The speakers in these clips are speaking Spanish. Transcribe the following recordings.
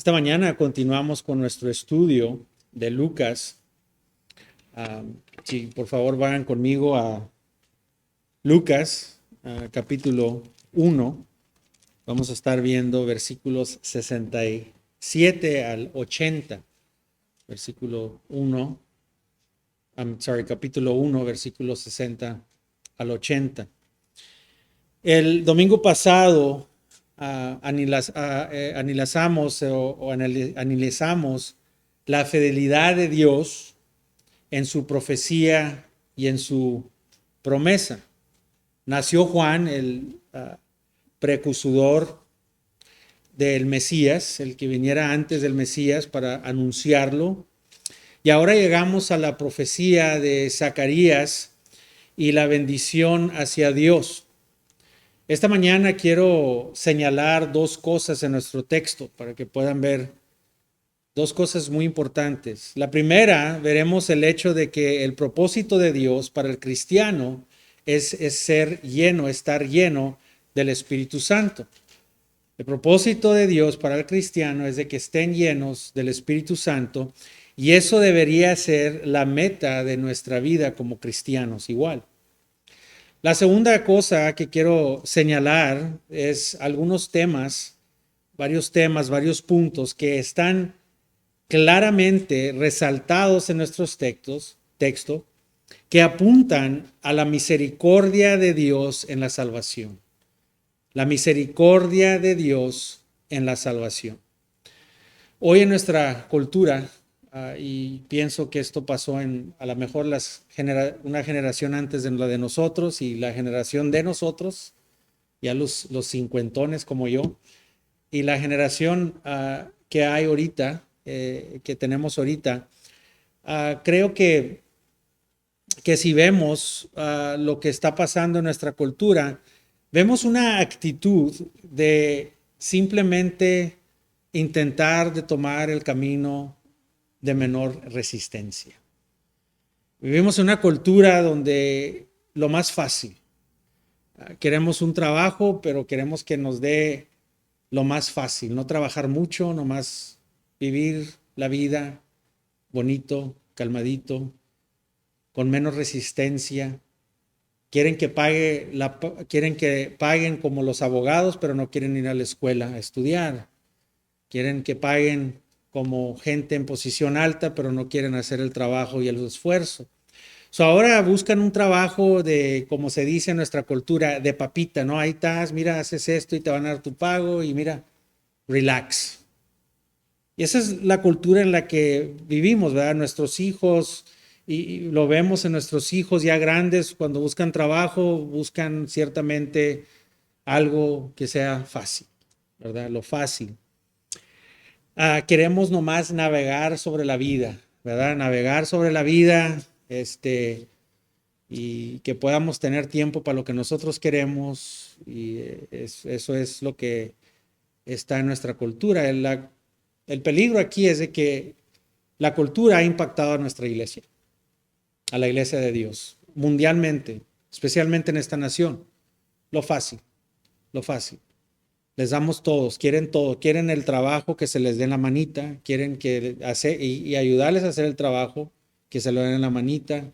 Esta mañana continuamos con nuestro estudio de Lucas. Si por favor vayan conmigo a Lucas, capítulo 1. Vamos a estar viendo versículos 67 al 80. Capítulo 1, versículos 60 al 80. El domingo pasado analizamos la fidelidad de Dios en su profecía y en su promesa. Nació Juan, el precursor del Mesías, el que viniera antes del Mesías para anunciarlo. Y ahora llegamos a la profecía de Zacarías y la bendición hacia Dios. Esta mañana quiero señalar dos cosas en nuestro texto para que puedan ver dos cosas muy importantes. La primera, veremos el hecho de que el propósito de Dios para el cristiano es estar lleno del Espíritu Santo. El propósito de Dios para el cristiano es de que estén llenos del Espíritu Santo, y eso debería ser la meta de nuestra vida como cristianos igual. La segunda cosa que quiero señalar es varios puntos que están claramente resaltados en nuestros texto que apuntan a la misericordia de Dios en la salvación. La misericordia de Dios en la salvación. Hoy en nuestra cultura, y pienso que esto pasó a lo mejor una generación antes de la de nosotros y la generación de nosotros, ya los cincuentones como yo, y la generación que hay ahorita, que tenemos ahorita, creo que si vemos lo que está pasando en nuestra cultura, vemos una actitud de simplemente intentar de tomar el camino de menor resistencia. Vivimos en una cultura donde lo más fácil, queremos un trabajo, pero queremos que nos dé lo más fácil, no trabajar mucho, nomás vivir la vida bonito, calmadito, con menos resistencia. Quieren que paguen como los abogados, pero no quieren ir a la escuela a estudiar. Quieren que paguen como gente en posición alta, pero no quieren hacer el trabajo y el esfuerzo. Ahora buscan un trabajo de, como se dice en nuestra cultura, de papita, ¿no? Ahí estás, mira, haces esto y te van a dar tu pago y mira, relax. Y esa es la cultura en la que vivimos, ¿verdad? Nuestros hijos, y lo vemos en nuestros hijos ya grandes, cuando buscan trabajo, buscan ciertamente algo que sea fácil, ¿verdad? Lo fácil. Queremos nomás navegar sobre la vida, ¿verdad? Navegar sobre la vida, y que podamos tener tiempo para lo que nosotros queremos, y eso es lo que está en nuestra cultura. El peligro aquí es de que la cultura ha impactado a nuestra iglesia, a la iglesia de Dios, mundialmente, especialmente en esta nación. Lo fácil. Les damos todo, quieren el trabajo que se les dé en la manita, quieren y ayudarles a hacer el trabajo que se lo den en la manita,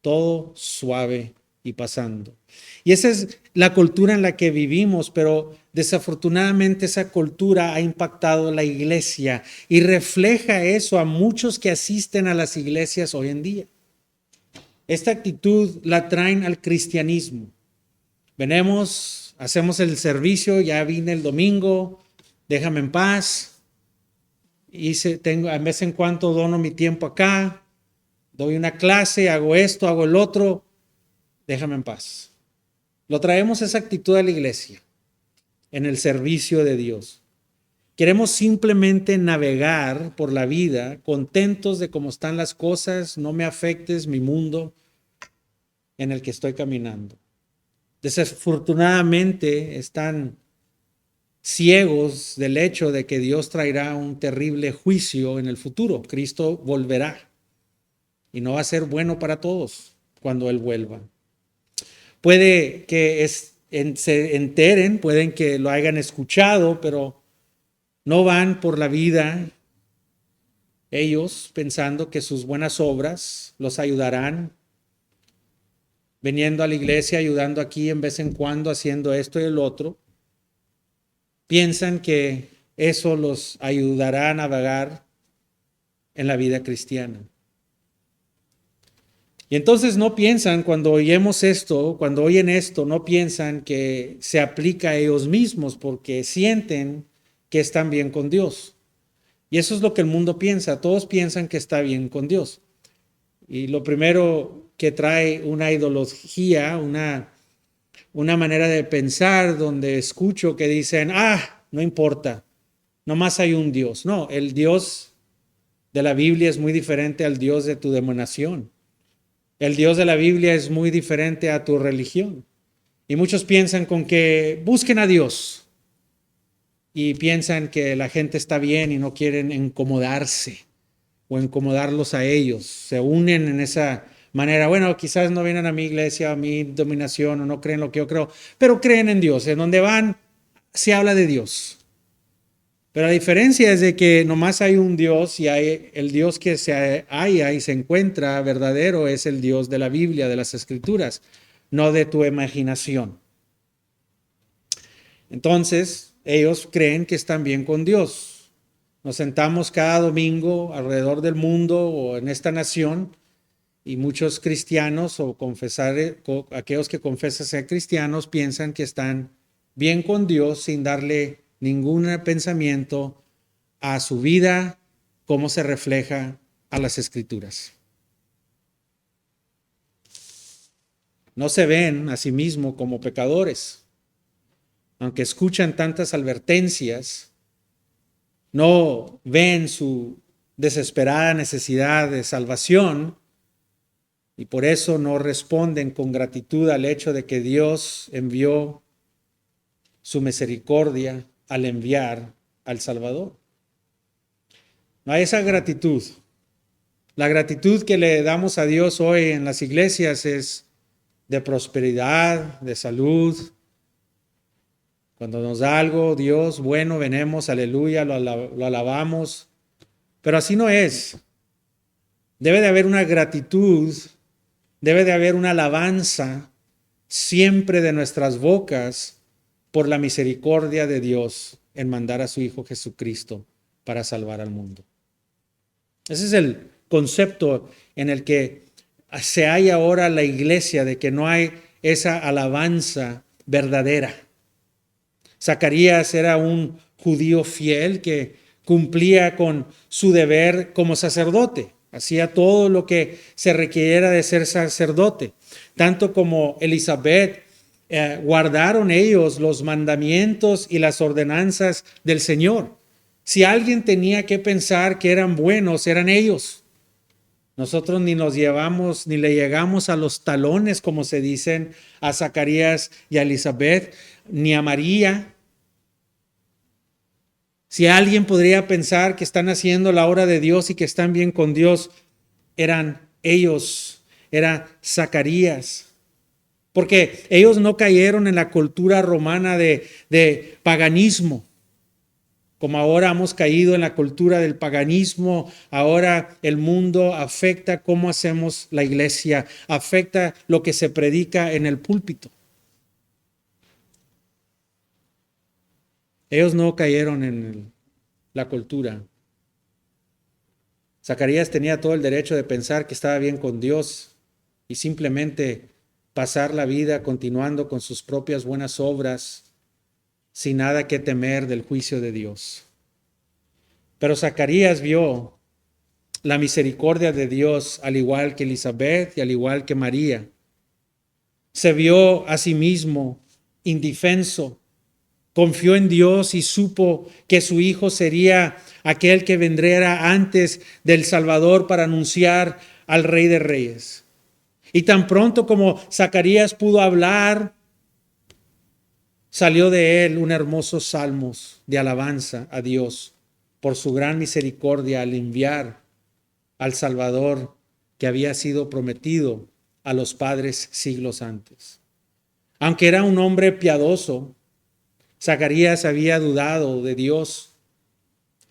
todo suave y pasando. Y esa es la cultura en la que vivimos, pero desafortunadamente esa cultura ha impactado la iglesia y refleja eso a muchos que asisten a las iglesias hoy en día. Esta actitud la traen al cristianismo. Venimos, hacemos el servicio, ya vine el domingo, déjame en paz. A vez en cuando dono mi tiempo acá, doy una clase, hago esto, hago el otro, déjame en paz. Lo traemos esa actitud a la iglesia, en el servicio de Dios. Queremos simplemente navegar por la vida, contentos de cómo están las cosas, no me afectes mi mundo en el que estoy caminando. Desafortunadamente están ciegos del hecho de que Dios traerá un terrible juicio en el futuro. Cristo volverá y no va a ser bueno para todos cuando Él vuelva. Puede que se enteren, pueden que lo hayan escuchado, pero No van por la vida ellos pensando que sus buenas obras los ayudarán, viniendo a la iglesia, ayudando aquí en vez en cuando, haciendo esto y el otro. Piensan que eso los ayudará a navegar en la vida cristiana. Y entonces no piensan, cuando oyemos esto, cuando oyen esto, no piensan que se aplica a ellos mismos porque sienten que están bien con Dios. Y eso es lo que el mundo piensa. Todos piensan que está bien con Dios. Y lo primero que trae una ideología, una manera de pensar donde escucho que dicen, no importa, nomás hay un Dios. No, el Dios de la Biblia es muy diferente al Dios de tu denominación. El Dios de la Biblia es muy diferente a tu religión. Y muchos piensan con que busquen a Dios y piensan que la gente está bien y no quieren incomodarse o incomodarlos a ellos. Se unen en esa manera. Bueno, quizás no vienen a mi iglesia, a mi denominación o no creen lo que yo creo, pero creen en Dios. En donde van se habla de Dios. Pero la diferencia es de que nomás hay un Dios y hay el Dios que se halla y se encuentra verdadero es el Dios de la Biblia, de las Escrituras, no de tu imaginación. Entonces, ellos creen que están bien con Dios. Nos sentamos cada domingo alrededor del mundo o en esta nación y muchos cristianos o aquellos que confesan ser cristianos piensan que están bien con Dios sin darle ningún pensamiento a su vida, cómo se refleja a las Escrituras. No se ven a sí mismos como pecadores. Aunque escuchan tantas advertencias, no ven su desesperada necesidad de salvación y por eso no responden con gratitud al hecho de que Dios envió su misericordia al enviar al Salvador. No hay esa gratitud. La gratitud que le damos a Dios hoy en las iglesias es de prosperidad, de salud. Cuando nos da algo, Dios, bueno, venemos, aleluya, lo alabamos. Pero así no es. Debe de haber una gratitud, debe de haber una alabanza siempre de nuestras bocas por la misericordia de Dios en mandar a su Hijo Jesucristo para salvar al mundo. Ese es el concepto en el que se halla ahora la iglesia, de que no hay esa alabanza verdadera. Zacarías era un judío fiel que cumplía con su deber como sacerdote. Hacía todo lo que se requiriera de ser sacerdote. Tanto como Elizabeth, guardaron ellos los mandamientos y las ordenanzas del Señor. Si alguien tenía que pensar que eran buenos, eran ellos. Nosotros ni nos llevamos, ni le llegamos a los talones, como se dicen, a Zacarías y a Elizabeth, ni a María. Si alguien podría pensar que están haciendo la obra de Dios y que están bien con Dios, eran ellos, era Zacarías. Porque ellos no cayeron en la cultura romana de paganismo. Como ahora hemos caído en la cultura del paganismo, ahora el mundo afecta cómo hacemos la iglesia, afecta lo que se predica en el púlpito. Ellos no cayeron en la cultura. Zacarías tenía todo el derecho de pensar que estaba bien con Dios y simplemente pasar la vida continuando con sus propias buenas obras sin nada que temer del juicio de Dios. Pero Zacarías vio la misericordia de Dios al igual que Elizabeth y al igual que María. Se vio a sí mismo indefenso. Confió en Dios y supo que su hijo sería aquel que vendría antes del Salvador para anunciar al Rey de Reyes. Y tan pronto como Zacarías pudo hablar, salió de él un hermoso salmos de alabanza a Dios por su gran misericordia al enviar al Salvador que había sido prometido a los padres siglos antes. Aunque era un hombre piadoso, Zacarías había dudado de Dios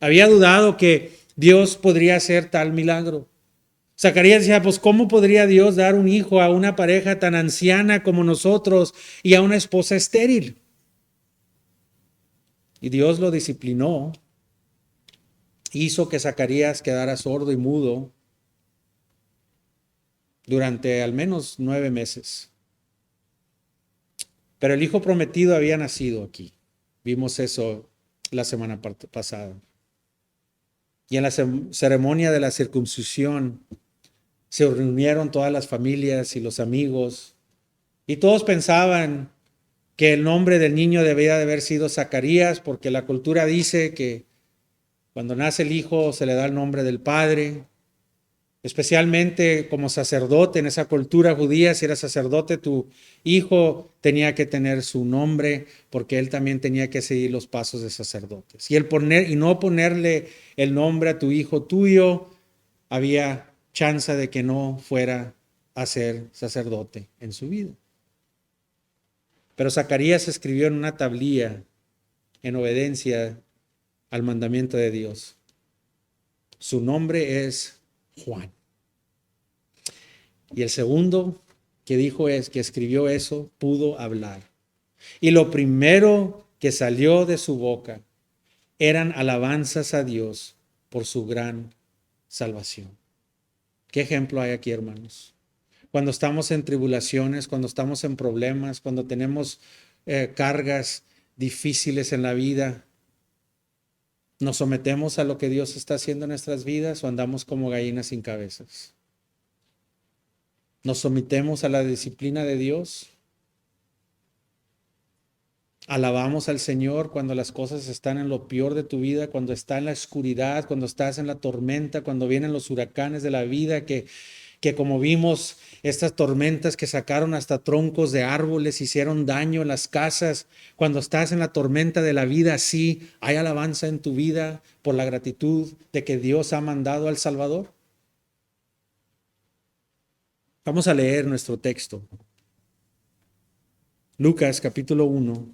Había dudado que Dios podría hacer tal milagro. Zacarías decía, pues ¿cómo podría Dios dar un hijo a una pareja tan anciana como nosotros y a una esposa estéril? Y Dios lo disciplinó, hizo que Zacarías quedara sordo y mudo durante al menos 9 meses. Pero el hijo prometido había nacido aquí. Vimos eso la semana pasada. Y en la ceremonia de la circuncisión se reunieron todas las familias y los amigos. Y todos pensaban que el nombre del niño debía de haber sido Zacarías, porque la cultura dice que cuando nace el hijo se le da el nombre del padre. Especialmente como sacerdote en esa cultura judía, si eras sacerdote, tu hijo tenía que tener su nombre porque él también tenía que seguir los pasos de sacerdotes. Y no ponerle el nombre a tu hijo tuyo, había chance de que no fuera a ser sacerdote en su vida. Pero Zacarías escribió en una tablilla en obediencia al mandamiento de Dios. Su nombre es Juan. Y el segundo que escribió eso, pudo hablar. Y lo primero que salió de su boca eran alabanzas a Dios por su gran salvación. ¿Qué ejemplo hay aquí, hermanos? Cuando estamos en tribulaciones, cuando estamos en problemas, cuando tenemos cargas difíciles en la vida, ¿nos sometemos a lo que Dios está haciendo en nuestras vidas o andamos como gallinas sin cabezas? ¿Nos sometemos a la disciplina de Dios? ¿Alabamos al Señor cuando las cosas están en lo peor de tu vida, cuando está en la oscuridad, cuando estás en la tormenta, cuando vienen los huracanes de la vida, que como vimos, estas tormentas que sacaron hasta troncos de árboles, hicieron daño en las casas? Cuando estás en la tormenta de la vida, sí, ¿hay alabanza en tu vida por la gratitud de que Dios ha mandado al Salvador? Vamos a leer nuestro texto. Lucas capítulo 1,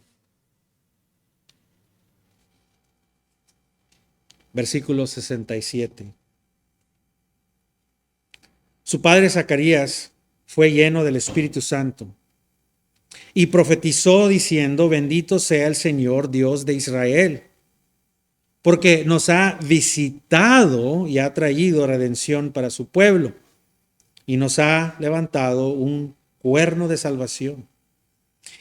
versículo 67. Su padre Zacarías fue lleno del Espíritu Santo y profetizó diciendo: bendito sea el Señor Dios de Israel, porque nos ha visitado y ha traído redención para su pueblo, y nos ha levantado un cuerno de salvación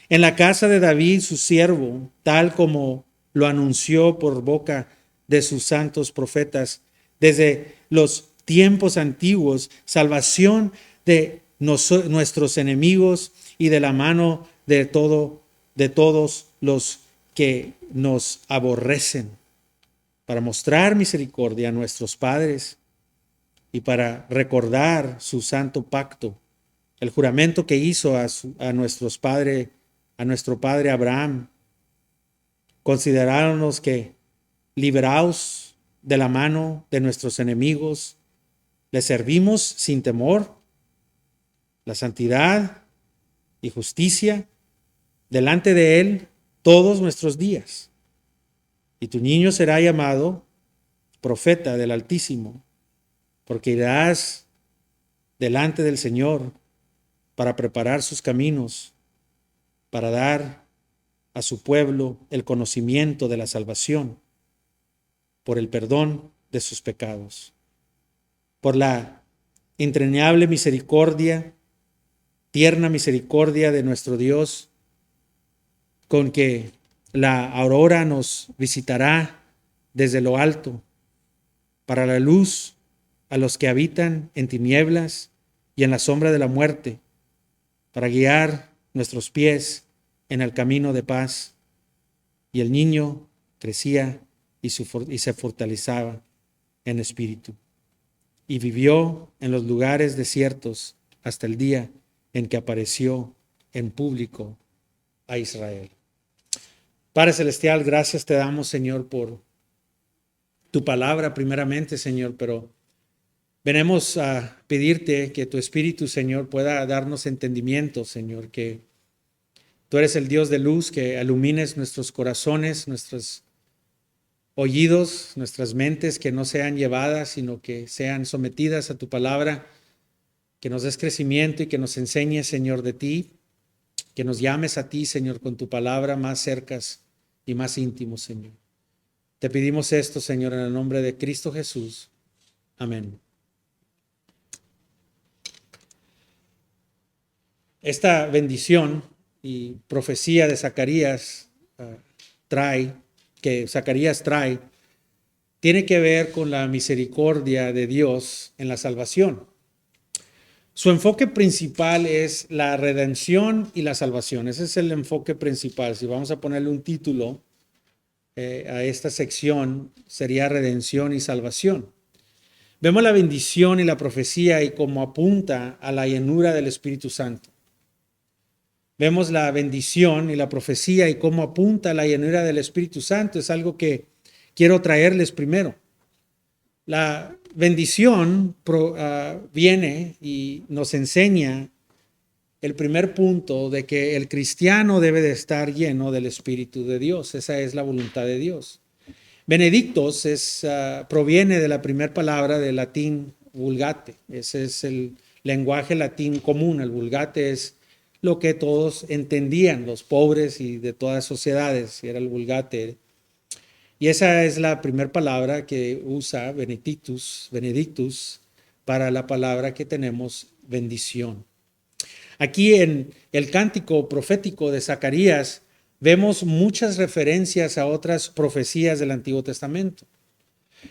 en la casa de David, su siervo, tal como lo anunció por boca de sus santos profetas desde los tiempos antiguos, salvación de nuestros enemigos y de la mano de todos los que nos aborrecen, para mostrar misericordia a nuestros padres y para recordar su santo pacto, el juramento que hizo a nuestro padre Abraham. Considerándonos que, liberados de la mano de nuestros enemigos, le servimos sin temor, la santidad y justicia delante de él todos nuestros días. Y tu niño será llamado profeta del Altísimo, porque irás delante del Señor para preparar sus caminos, para dar a su pueblo el conocimiento de la salvación por el perdón de sus pecados, por la entrañable misericordia, tierna misericordia de nuestro Dios, con que la aurora nos visitará desde lo alto, para la luz a los que habitan en tinieblas y en la sombra de la muerte, para guiar nuestros pies en el camino de paz. Y el niño crecía y se fortalecía en espíritu, y vivió en los lugares desiertos hasta el día en que apareció en público a Israel. Padre Celestial, gracias te damos, Señor, por tu palabra primeramente, Señor, pero venimos a pedirte que tu Espíritu, Señor, pueda darnos entendimiento, Señor, que tú eres el Dios de luz, que ilumines nuestros corazones, nuestros oídos, nuestras mentes que no sean llevadas, sino que sean sometidas a tu palabra, que nos des crecimiento y que nos enseñes, Señor, de ti, que nos llames a ti, Señor, con tu palabra más cercas y más íntimos, Señor. Te pedimos esto, Señor, en el nombre de Cristo Jesús. Amén. Esta bendición y profecía de Zacarías que Zacarías trae, tiene que ver con la misericordia de Dios en la salvación. Su enfoque principal es la redención y la salvación. Ese es el enfoque principal. Si vamos a ponerle un título a esta sección, sería redención y salvación. Vemos la bendición y la profecía y cómo apunta a la llenura del Espíritu Santo. Vemos la bendición y la profecía y cómo apunta a la llenura del Espíritu Santo. Es algo que quiero traerles primero. La bendición viene y nos enseña el primer punto de que el cristiano debe de estar lleno del Espíritu de Dios. Esa es la voluntad de Dios. Benedictos proviene de la primera palabra del latín vulgate. Ese es el lenguaje latín común. El vulgate es lo que todos entendían, los pobres y de todas sociedades, era el vulgate. Y esa es la primera palabra que usa benedictus, para la palabra que tenemos bendición. Aquí en el cántico profético de Zacarías vemos muchas referencias a otras profecías del Antiguo Testamento.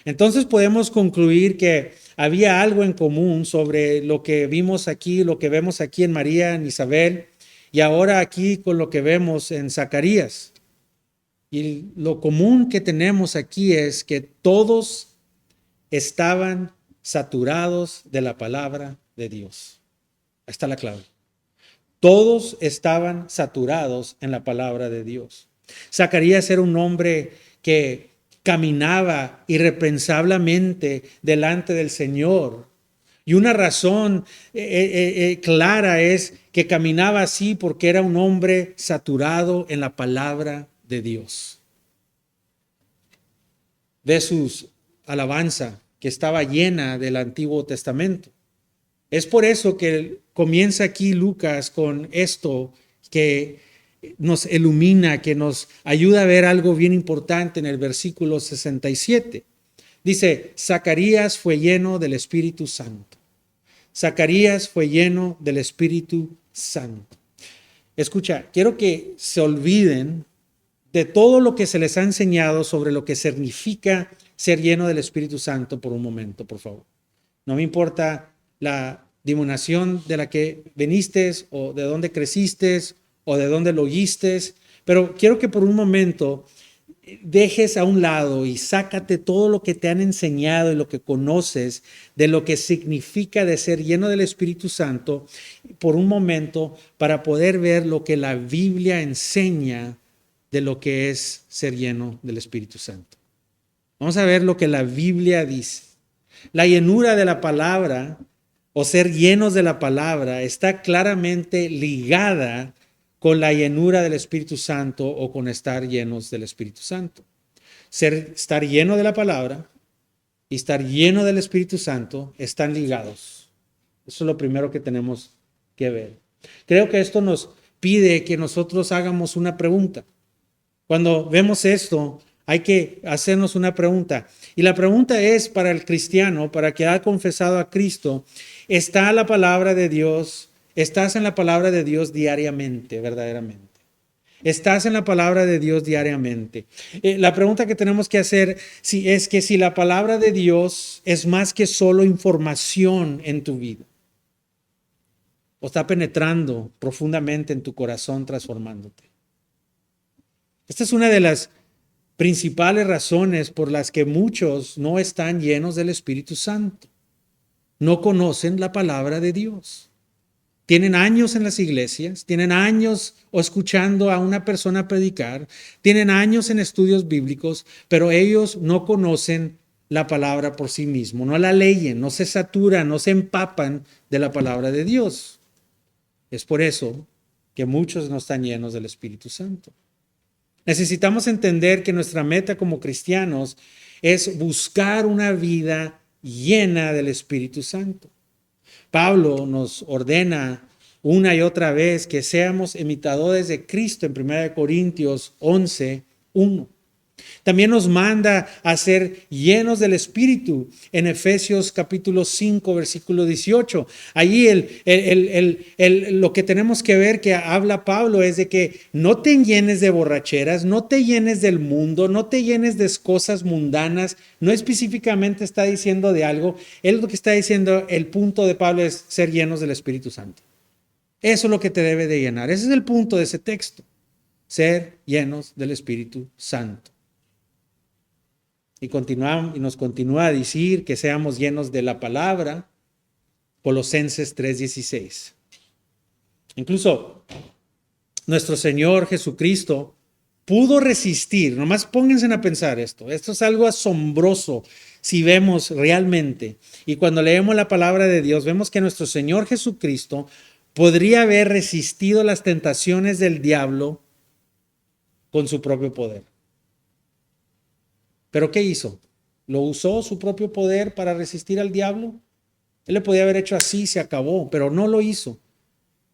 Entonces podemos concluir que había algo en común sobre lo que vimos aquí, lo que vemos aquí en María, en Isabel, y ahora aquí con lo que vemos en Zacarías. Y lo común que tenemos aquí es que todos estaban saturados de la palabra de Dios. Ahí está la clave. Todos estaban saturados en la palabra de Dios. Zacarías era un hombre que caminaba irreprensablemente delante del Señor. Y una razón clara es que caminaba así porque era un hombre saturado en la palabra de Dios. De su alabanza que estaba llena del Antiguo Testamento. Es por eso que comienza aquí Lucas con esto que nos ilumina, que nos ayuda a ver algo bien importante en el versículo 67. Dice, Zacarías fue lleno del Espíritu Santo. Zacarías fue lleno del Espíritu Santo. Escucha, quiero que se olviden de todo lo que se les ha enseñado sobre lo que significa ser lleno del Espíritu Santo por un momento, por favor. No me importa la denominación de la que viniste o de dónde creciste o de dónde lo oíste, pero quiero que por un momento dejes a un lado y sácate todo lo que te han enseñado y lo que conoces de lo que significa de ser lleno del Espíritu Santo por un momento para poder ver lo que la Biblia enseña de lo que es ser lleno del Espíritu Santo. Vamos a ver lo que la Biblia dice. La llenura de la palabra o ser llenos de la palabra está claramente ligada con la llenura del Espíritu Santo o con estar llenos del Espíritu Santo. Estar lleno de la palabra y estar lleno del Espíritu Santo están ligados. Eso es lo primero que tenemos que ver. Creo que esto nos pide que nosotros hagamos una pregunta. Cuando vemos esto, hay que hacernos una pregunta. Y la pregunta es para el cristiano, para que ha confesado a Cristo, ¿está la palabra de Dios? ¿Estás en la palabra de Dios diariamente, verdaderamente? ¿Estás en la palabra de Dios diariamente? La pregunta que tenemos que hacer es que si la palabra de Dios es más que solo información en tu vida, o está penetrando profundamente en tu corazón, transformándote. Esta es una de las principales razones por las que muchos no están llenos del Espíritu Santo. No conocen la palabra de Dios. Tienen años en las iglesias, tienen años escuchando a una persona predicar, tienen años en estudios bíblicos, pero ellos no conocen la palabra por sí mismos, no la leen, no se saturan, no se empapan de la palabra de Dios. Es por eso que muchos no están llenos del Espíritu Santo. Necesitamos entender que nuestra meta como cristianos es buscar una vida llena del Espíritu Santo. Pablo nos ordena una y otra vez que seamos imitadores de Cristo en 1 Corintios 11:1. También nos manda a ser llenos del Espíritu en Efesios capítulo 5, versículo 18. Allí lo que tenemos que ver que habla Pablo es de que no te llenes de borracheras, no te llenes del mundo, no te llenes de cosas mundanas. No específicamente está diciendo de algo. Él lo que está diciendo, el punto de Pablo es ser llenos del Espíritu Santo. Eso es lo que te debe de llenar. Ese es el punto de ese texto. Ser llenos del Espíritu Santo. Y nos continúa a decir que seamos llenos de la palabra, Colosenses 3:16. Incluso nuestro Señor Jesucristo pudo resistir, nomás pónganse a pensar esto es algo asombroso si vemos realmente, y cuando leemos la palabra de Dios, vemos que nuestro Señor Jesucristo podría haber resistido las tentaciones del diablo con su propio poder. ¿Pero qué hizo? ¿Lo usó su propio poder para resistir al diablo? Él le podía haber hecho así, se acabó, pero no lo hizo.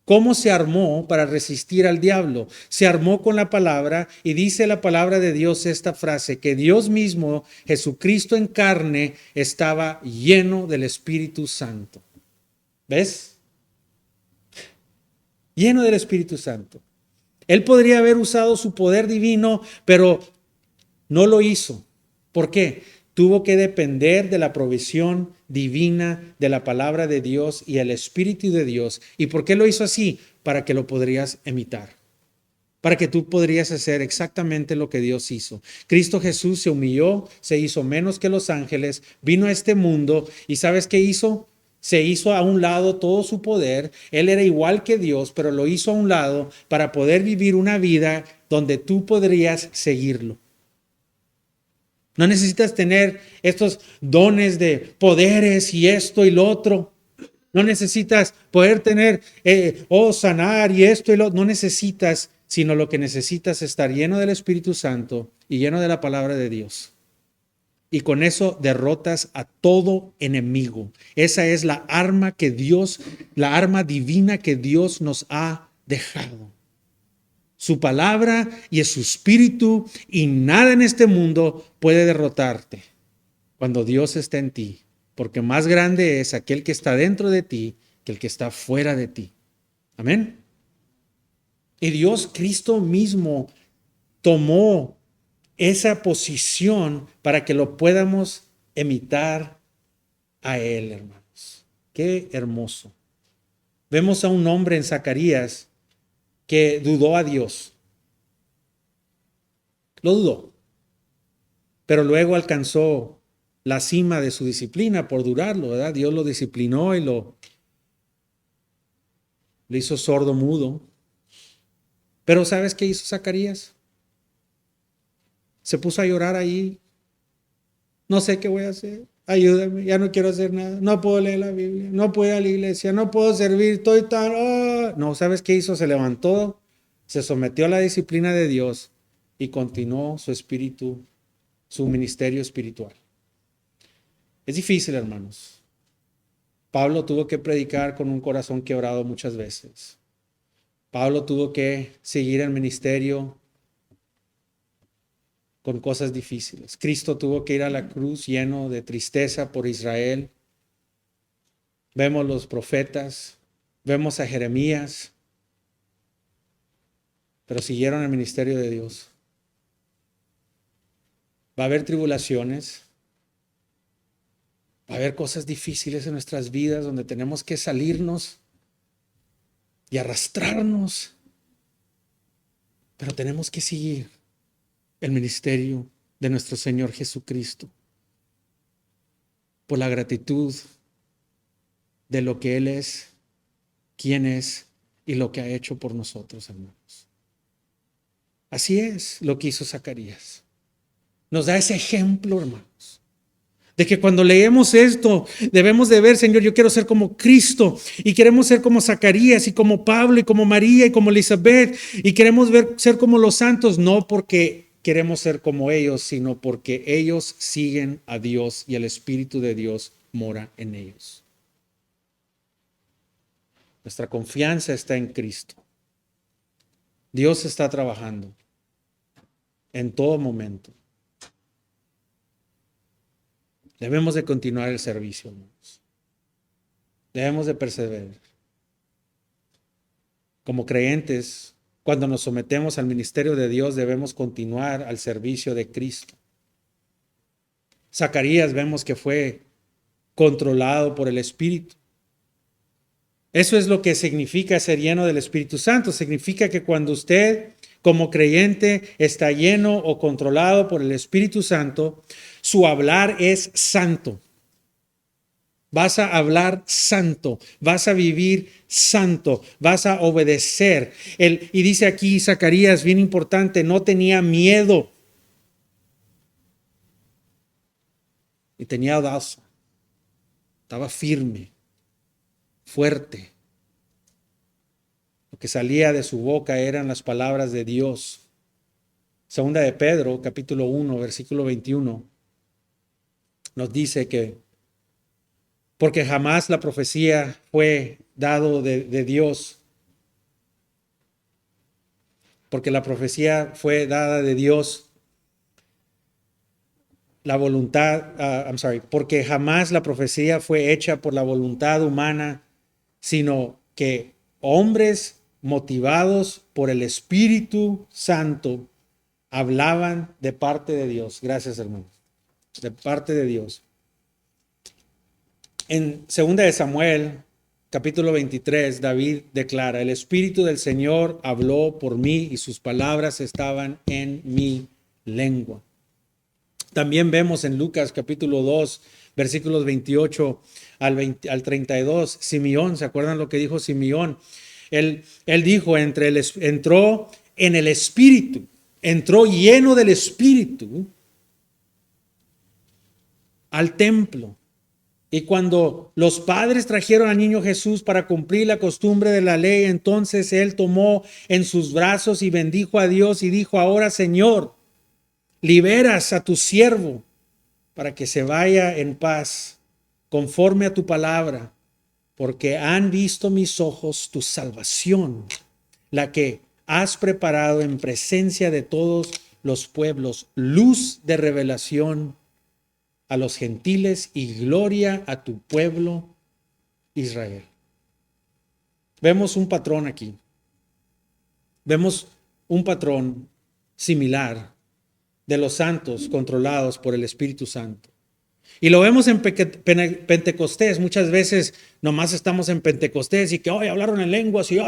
¿Cómo se armó para resistir al diablo? Se armó con la palabra, y dice la palabra de Dios esta frase, que Dios mismo, Jesucristo en carne, estaba lleno del Espíritu Santo. ¿Ves? Lleno del Espíritu Santo. Él podría haber usado su poder divino, pero no lo hizo. ¿Por qué? Tuvo que depender de la provisión divina de la palabra de Dios y el Espíritu de Dios. ¿Y por qué lo hizo así? Para que lo podrías imitar. Para que tú podrías hacer exactamente lo que Dios hizo. Cristo Jesús se humilló, se hizo menos que los ángeles, vino a este mundo y ¿sabes qué hizo? Se hizo a un lado todo su poder. Él era igual que Dios, pero lo hizo a un lado para poder vivir una vida donde tú podrías seguirlo. No necesitas tener estos dones de poderes y esto y lo otro. No necesitas poder tener, sanar y esto y lo otro. No necesitas, sino lo que necesitas es estar lleno del Espíritu Santo y lleno de la palabra de Dios. Y con eso derrotas a todo enemigo. Esa es la arma que Dios, la arma divina que Dios nos ha dejado. Su palabra y su espíritu, y nada en este mundo puede derrotarte cuando Dios está en ti, porque más grande es aquel que está dentro de ti que el que está fuera de ti. Amén. Y Dios, Cristo mismo, tomó esa posición para que lo podamos imitar a Él, hermanos. Qué hermoso. Vemos a un hombre en Zacarías que dudó a Dios. Lo dudó. Pero luego alcanzó la cima de su disciplina por durarlo, ¿verdad? Dios lo disciplinó y lo hizo sordo mudo. Pero ¿sabes qué hizo Zacarías? Se puso a llorar ahí. No sé qué voy a hacer. Ayúdame, ya no quiero hacer nada. No puedo leer la Biblia, no puedo ir a la iglesia, no puedo servir, estoy tan... No, ¿sabes qué hizo? Se levantó, se sometió a la disciplina de Dios y continuó su espíritu, su ministerio espiritual. Es difícil, hermanos. Pablo tuvo que predicar con un corazón quebrado muchas veces. Pablo tuvo que seguir el ministerio con cosas difíciles. Cristo tuvo que ir a la cruz lleno de tristeza por Israel. Vemos los profetas, vemos a Jeremías, pero siguieron el ministerio de Dios. Va a haber tribulaciones, va a haber cosas difíciles en nuestras vidas donde tenemos que salirnos y arrastrarnos, pero tenemos que seguir el ministerio de nuestro Señor Jesucristo por la gratitud de lo que Él es, quién es y lo que ha hecho por nosotros, hermanos. Así es lo que hizo Zacarías. Nos da ese ejemplo, hermanos, De que cuando leemos esto, debemos de ver, Señor, yo quiero ser como Cristo y queremos ser como Zacarías y como Pablo y como María y como Elizabeth y queremos ser como los santos, no porque queremos ser como ellos, sino porque ellos siguen a Dios y el Espíritu de Dios mora en ellos. Nuestra confianza está en Cristo. Dios está trabajando en todo momento. Debemos de continuar el servicio, hermanos. Debemos de perseverar. Como creyentes, cuando nos sometemos al ministerio de Dios, debemos continuar al servicio de Cristo. Zacarías vemos que fue controlado por el Espíritu. Eso es lo que significa ser lleno del Espíritu Santo. Significa que cuando usted, como creyente, está lleno o controlado por el Espíritu Santo, su hablar es santo. Vas a hablar santo, vas a vivir santo, vas a obedecer. Y dice aquí Zacarías, bien importante, no tenía miedo y tenía audacia. Estaba firme, fuerte. Lo que salía de su boca eran las palabras de Dios. Segunda de Pedro, capítulo 1, versículo 21, nos dice que porque jamás la profecía fue dado de Dios, porque la profecía fue dada de Dios, la voluntad, porque jamás la profecía fue hecha por la voluntad humana, sino que hombres motivados por el Espíritu Santo hablaban de parte de Dios. Gracias, hermanos. De parte de Dios. En 2 de Samuel, capítulo 23, David declara, el Espíritu del Señor habló por mí y sus palabras estaban en mi lengua. También vemos en Lucas capítulo 2, versículos 28 al 32, Simeón, ¿se acuerdan lo que dijo Simeón? Él dijo, entró en el Espíritu, entró lleno del Espíritu al templo. Y cuando los padres trajeron al niño Jesús para cumplir la costumbre de la ley, entonces él tomó en sus brazos y bendijo a Dios y dijo, ahora Señor, liberas a tu siervo para que se vaya en paz, conforme a tu palabra, porque han visto mis ojos tu salvación, la que has preparado en presencia de todos los pueblos, luz de revelación a los gentiles y gloria a tu pueblo Israel. Vemos un patrón aquí. Vemos un patrón similar de los santos controlados por el Espíritu Santo. Y lo vemos en Pentecostés. Muchas veces nomás estamos en Pentecostés y que hoy hablaron en lenguas y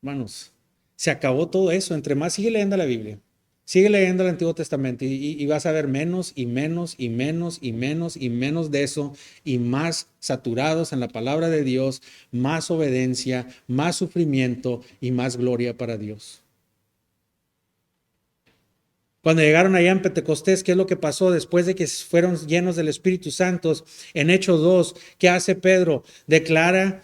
hermanos, se acabó todo eso. Entre más sigue leyendo la Biblia. Sigue leyendo el Antiguo Testamento y vas a ver menos y menos y menos y menos y menos de eso y más saturados en la palabra de Dios, más obediencia, más sufrimiento y más gloria para Dios. Cuando llegaron allá en Pentecostés, ¿qué es lo que pasó después de que fueron llenos del Espíritu Santo? En Hechos 2, ¿qué hace Pedro? Declara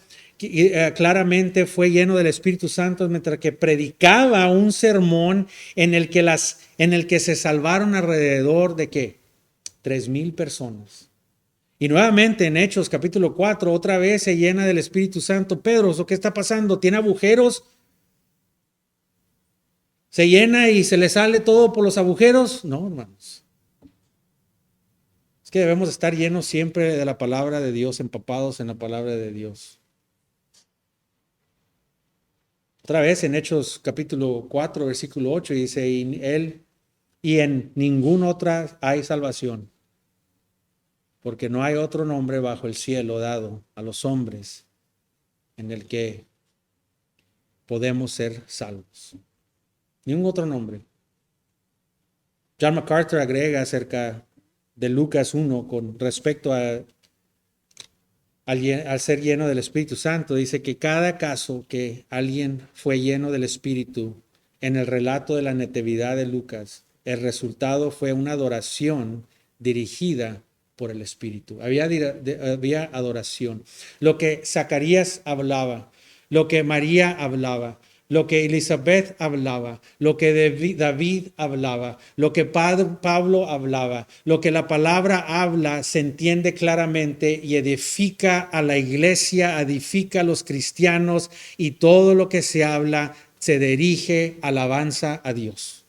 claramente fue lleno del Espíritu Santo mientras que predicaba un sermón en el que se salvaron alrededor de ¿qué? 3,000 personas. Y nuevamente en Hechos capítulo 4, otra vez se llena del Espíritu Santo. Pedro, ¿qué está pasando? ¿Tiene agujeros? ¿Se llena y se le sale todo por los agujeros? No, hermanos. Es que debemos estar llenos siempre de la palabra de Dios, empapados en la palabra de Dios. Otra vez en Hechos capítulo 4, versículo 8 dice, y en ninguna otra hay salvación, porque no hay otro nombre bajo el cielo dado a los hombres en el que podemos ser salvos. Ningún otro nombre. John MacArthur agrega acerca de Lucas 1 con respecto al ser lleno del Espíritu Santo, dice que cada caso que alguien fue lleno del Espíritu en el relato de la natividad de Lucas, el resultado fue una adoración dirigida por el Espíritu. Había adoración. Lo que Zacarías hablaba, lo que María hablaba, lo que Elizabeth hablaba, lo que David hablaba, lo que Pablo hablaba, lo que la palabra habla, se entiende claramente y edifica a la iglesia, edifica a los cristianos, y todo lo que se habla se dirige alabanza a Dios.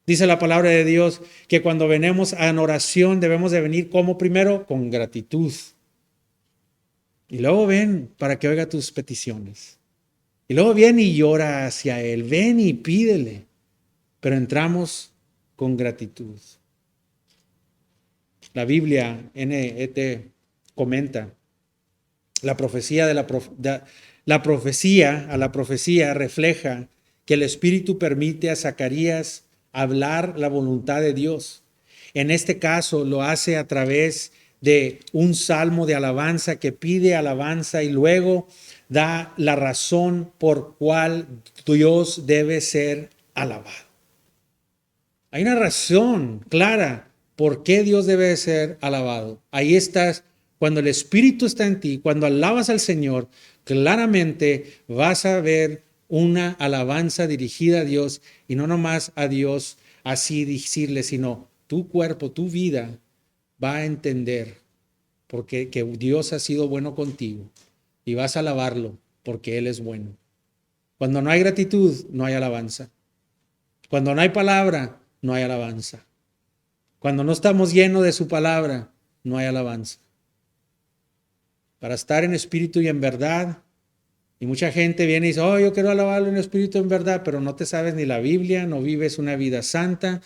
Dice la palabra de Dios que cuando venimos en oración debemos de venir como primero con gratitud. Y luego ven para que oiga tus peticiones. Y luego ven y llora hacia Él. Ven y pídele. Pero entramos con gratitud. La Biblia, NET, comenta la profecía la profecía refleja que el Espíritu permite a Zacarías hablar la voluntad de Dios. En este caso lo hace a través de un salmo de alabanza que pide alabanza y luego da la razón por cual Dios debe ser alabado. Hay una razón clara por qué Dios debe ser alabado. Ahí estás, cuando el Espíritu está en ti, cuando alabas al Señor, claramente vas a ver una alabanza dirigida a Dios, y no nomás a Dios así decirle, sino tu cuerpo, tu vida va a entender porque que Dios ha sido bueno contigo, y vas a alabarlo porque Él es bueno. Cuando no hay gratitud, no hay alabanza. Cuando no hay palabra, no hay alabanza. Cuando no estamos llenos de su palabra, no hay alabanza. Para estar en espíritu y en verdad, y mucha gente viene y dice, oh, yo quiero alabarlo en espíritu y en verdad, pero no te sabes ni la Biblia, no vives una vida santa.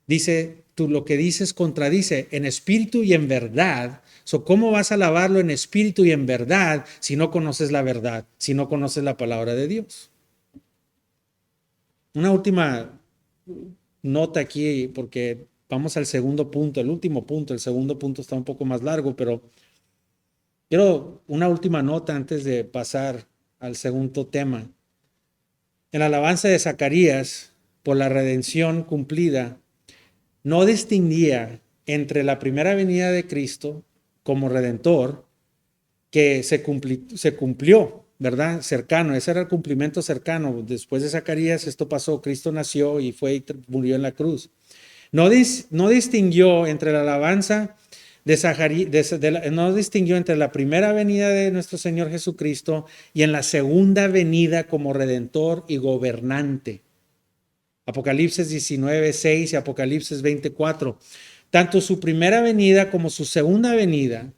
Dice, tú lo que dices contradice en espíritu y en verdad. ¿Cómo vas a alabarlo en espíritu y en verdad si no conoces la verdad, si no conoces la palabra de Dios? Una última nota aquí, porque vamos al segundo punto, el último punto. El segundo punto está un poco más largo, pero quiero una última nota antes de pasar al segundo tema. En la alabanza de Zacarías por la redención cumplida, no distinguía entre la primera venida de Cristo como Redentor, que se cumplió, ¿verdad? Cercano, ese era el cumplimiento cercano. Después de Zacarías esto pasó, Cristo nació y fue y murió en la cruz. No distinguió entre la alabanza de Zacarías, no distinguió entre la primera venida de nuestro Señor Jesucristo y en la segunda venida como Redentor y gobernante. Apocalipsis 19:6 y Apocalipsis 20:4. Tanto su primera venida como su segunda venida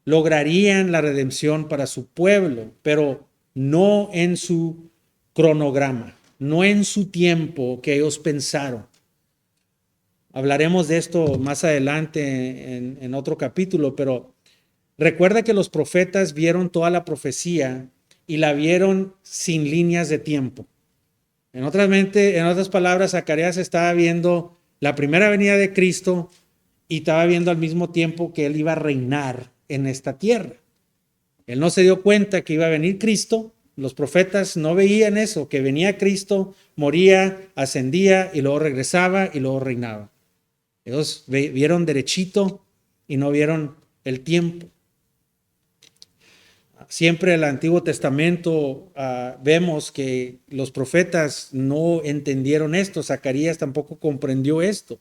lograrían la redención para su pueblo, pero no en su cronograma, no en su tiempo que ellos pensaron. Hablaremos de esto más adelante en otro capítulo, pero recuerda que los profetas vieron toda la profecía y la vieron sin líneas de tiempo. En otras palabras, Zacarías estaba viendo la primera venida de Cristo y estaba viendo al mismo tiempo que Él iba a reinar en esta tierra. Él no se dio cuenta que iba a venir Cristo. Los profetas no veían eso, que venía Cristo, moría, ascendía y luego regresaba y luego reinaba. Ellos vieron derechito y no vieron el tiempo. Siempre en el Antiguo Testamento vemos que los profetas no entendieron esto. Zacarías tampoco comprendió esto.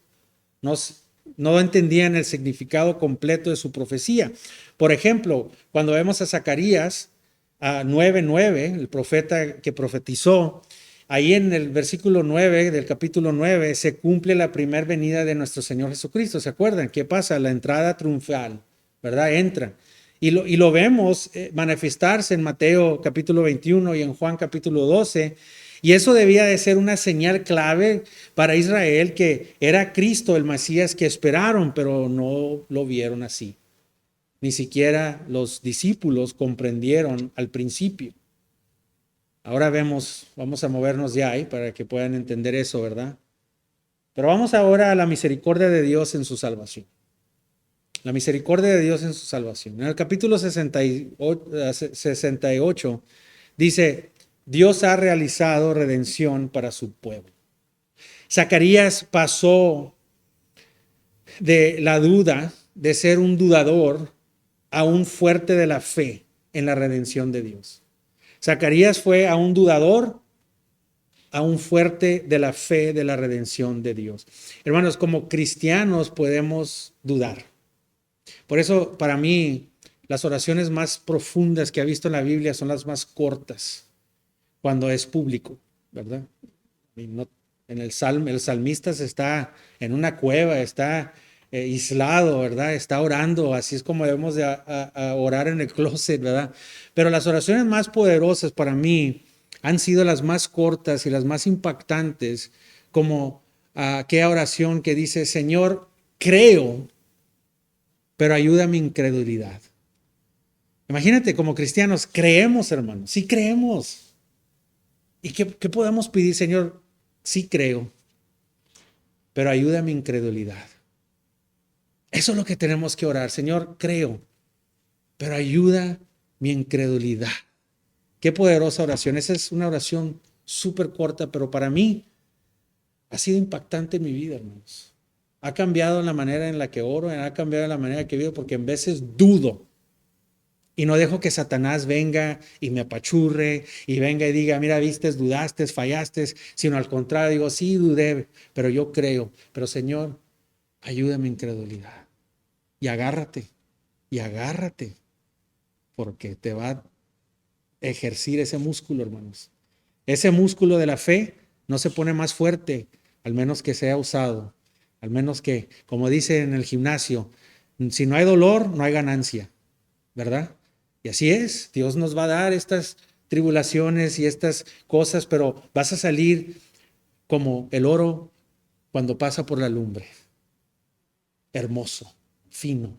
No entendían el significado completo de su profecía. Por ejemplo, cuando vemos a Zacarías 9:9, el profeta que profetizó, ahí en el versículo 9 del capítulo 9 se cumple la primera venida de nuestro Señor Jesucristo. ¿Se acuerdan? ¿Qué pasa? La entrada triunfal, ¿verdad? Entra. Y lo vemos manifestarse en Mateo capítulo 21 y en Juan capítulo 12. Y eso debía de ser una señal clave para Israel, que era Cristo el Mesías que esperaron, pero no lo vieron así. Ni siquiera los discípulos comprendieron al principio. Ahora vamos a movernos de ahí para que puedan entender eso, ¿verdad? Pero vamos ahora a la misericordia de Dios en su salvación. La misericordia de Dios en su salvación. En el capítulo 68 dice, Dios ha realizado redención para su pueblo. Zacarías pasó de la duda, de ser un dudador, a un fuerte de la fe en la redención de Dios. Zacarías fue a un dudador, a un fuerte de la fe de la redención de Dios. Hermanos, como cristianos podemos dudar. Por eso, para mí, las oraciones más profundas que he visto en la Biblia son las más cortas, cuando es público, ¿verdad? Y no, en el salmista está en una cueva, está aislado, ¿verdad? Está orando, así es como debemos de a orar en el closet, ¿verdad? Pero las oraciones más poderosas para mí han sido las más cortas y las más impactantes, como aquella oración que dice, Señor, creo, pero ayuda a mi incredulidad. Imagínate, como cristianos, creemos, hermanos, sí creemos. ¿Y qué podemos pedir, Señor? Sí creo, pero ayuda a mi incredulidad. Eso es lo que tenemos que orar. Señor, creo, pero ayuda mi incredulidad. Qué poderosa oración. Esa es una oración súper corta, pero para mí ha sido impactante en mi vida, hermanos. Ha cambiado la manera en la que oro, ha cambiado la manera en que vivo, porque en veces dudo. Y no dejo que Satanás venga y me apachurre y venga y diga, mira, viste, dudaste, fallaste, sino al contrario, digo, sí, dudé, pero yo creo. Pero Señor, ayúdame en incredulidad. Y agárrate, porque te va a ejercer ese músculo, hermanos. Ese músculo de la fe no se pone más fuerte, al menos que sea usado. Al menos que, como dice en el gimnasio, si no hay dolor, no hay ganancia, ¿verdad? Y así es, Dios nos va a dar estas tribulaciones y estas cosas, pero vas a salir como el oro cuando pasa por la lumbre. Hermoso, fino,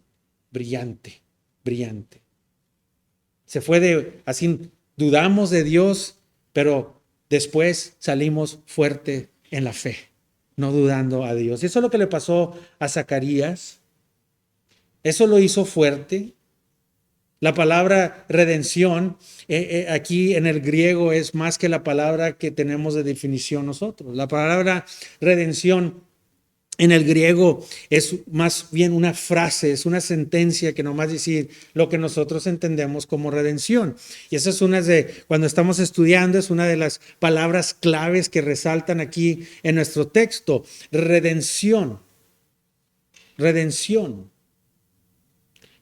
brillante, brillante. Se fue de, así dudamos de Dios, pero después salimos fuerte en la fe, no dudando a Dios. Y eso es lo que le pasó a Zacarías. Eso lo hizo fuerte. La palabra redención aquí en el griego es más que la palabra que tenemos de definición nosotros. La palabra redención en el griego es más bien una frase, es una sentencia que nomás decir lo que nosotros entendemos como redención. Y esa es una de, cuando estamos estudiando, es una de las palabras claves que resaltan aquí en nuestro texto. Redención. Redención.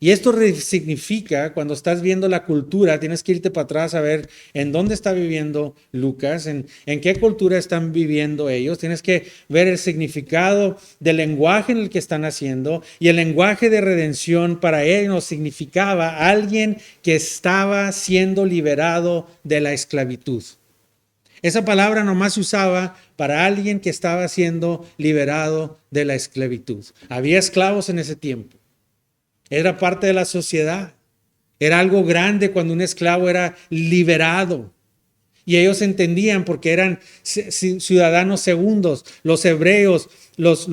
Y esto significa, cuando estás viendo la cultura, tienes que irte para atrás a ver en dónde está viviendo Lucas, en qué cultura están viviendo ellos. Tienes que ver el significado del lenguaje en el que están haciendo. Y el lenguaje de redención para ellos significaba alguien que estaba siendo liberado de la esclavitud. Esa palabra nomás se usaba para alguien que estaba siendo liberado de la esclavitud. Había esclavos en ese tiempo. Era parte de la sociedad. Era algo grande cuando un esclavo era liberado. Y ellos entendían porque eran ciudadanos segundos. Los hebreos, los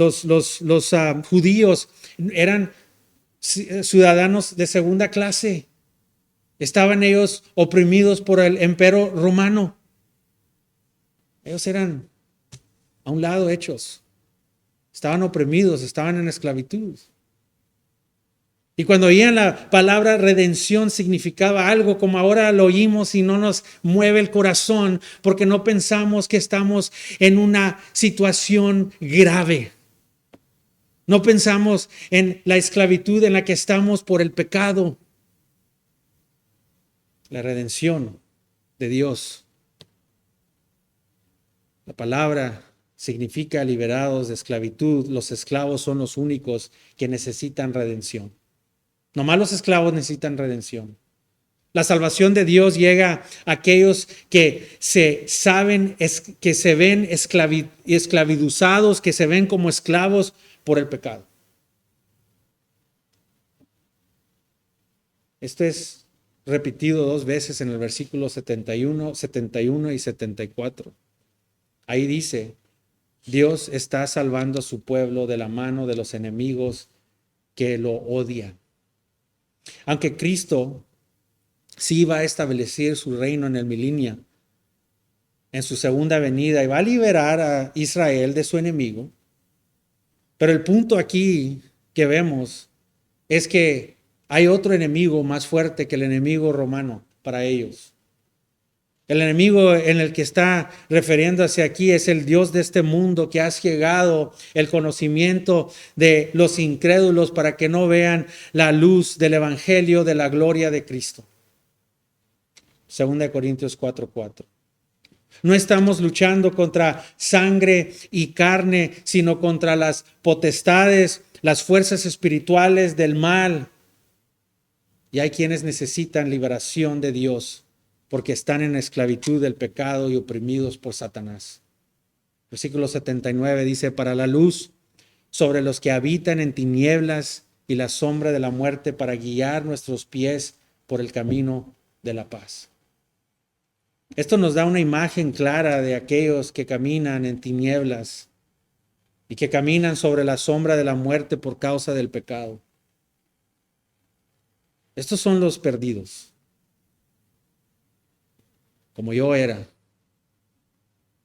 judíos eran ciudadanos de segunda clase. Estaban ellos oprimidos por el imperio romano. Ellos eran a un lado hechos. Estaban oprimidos, estaban en esclavitud. Y cuando oían la palabra redención significaba algo como ahora lo oímos y no nos mueve el corazón porque no pensamos que estamos en una situación grave. No pensamos en la esclavitud en la que estamos por el pecado. La redención de Dios. La palabra significa liberados de esclavitud. Los esclavos son los únicos que necesitan redención. Nomás los esclavos necesitan redención. La salvación de Dios llega a aquellos que se ven esclavizados, que se ven como esclavos por el pecado. Esto es repetido 2 veces en el versículo 71 y 74. Ahí dice, Dios está salvando a su pueblo de la mano de los enemigos que lo odian. Aunque Cristo sí va a establecer su reino en el milenio, en su segunda venida, y va a liberar a Israel de su enemigo, pero el punto aquí que vemos es que hay otro enemigo más fuerte que el enemigo romano para ellos. El enemigo en el que está refiriéndose aquí es el Dios de este mundo que ha ciegado el conocimiento de los incrédulos para que no vean la luz del evangelio de la gloria de Cristo. 2 Corintios 4:4. No estamos luchando contra sangre y carne, sino contra las potestades, las fuerzas espirituales del mal. Y hay quienes necesitan liberación de Dios porque están en esclavitud del pecado y oprimidos por Satanás. Versículo 79 dice, para la luz sobre los que habitan en tinieblas y la sombra de la muerte, para guiar nuestros pies por el camino de la paz. Esto nos da una imagen clara de aquellos que caminan en tinieblas y que caminan sobre la sombra de la muerte por causa del pecado. Estos son los perdidos, como yo era,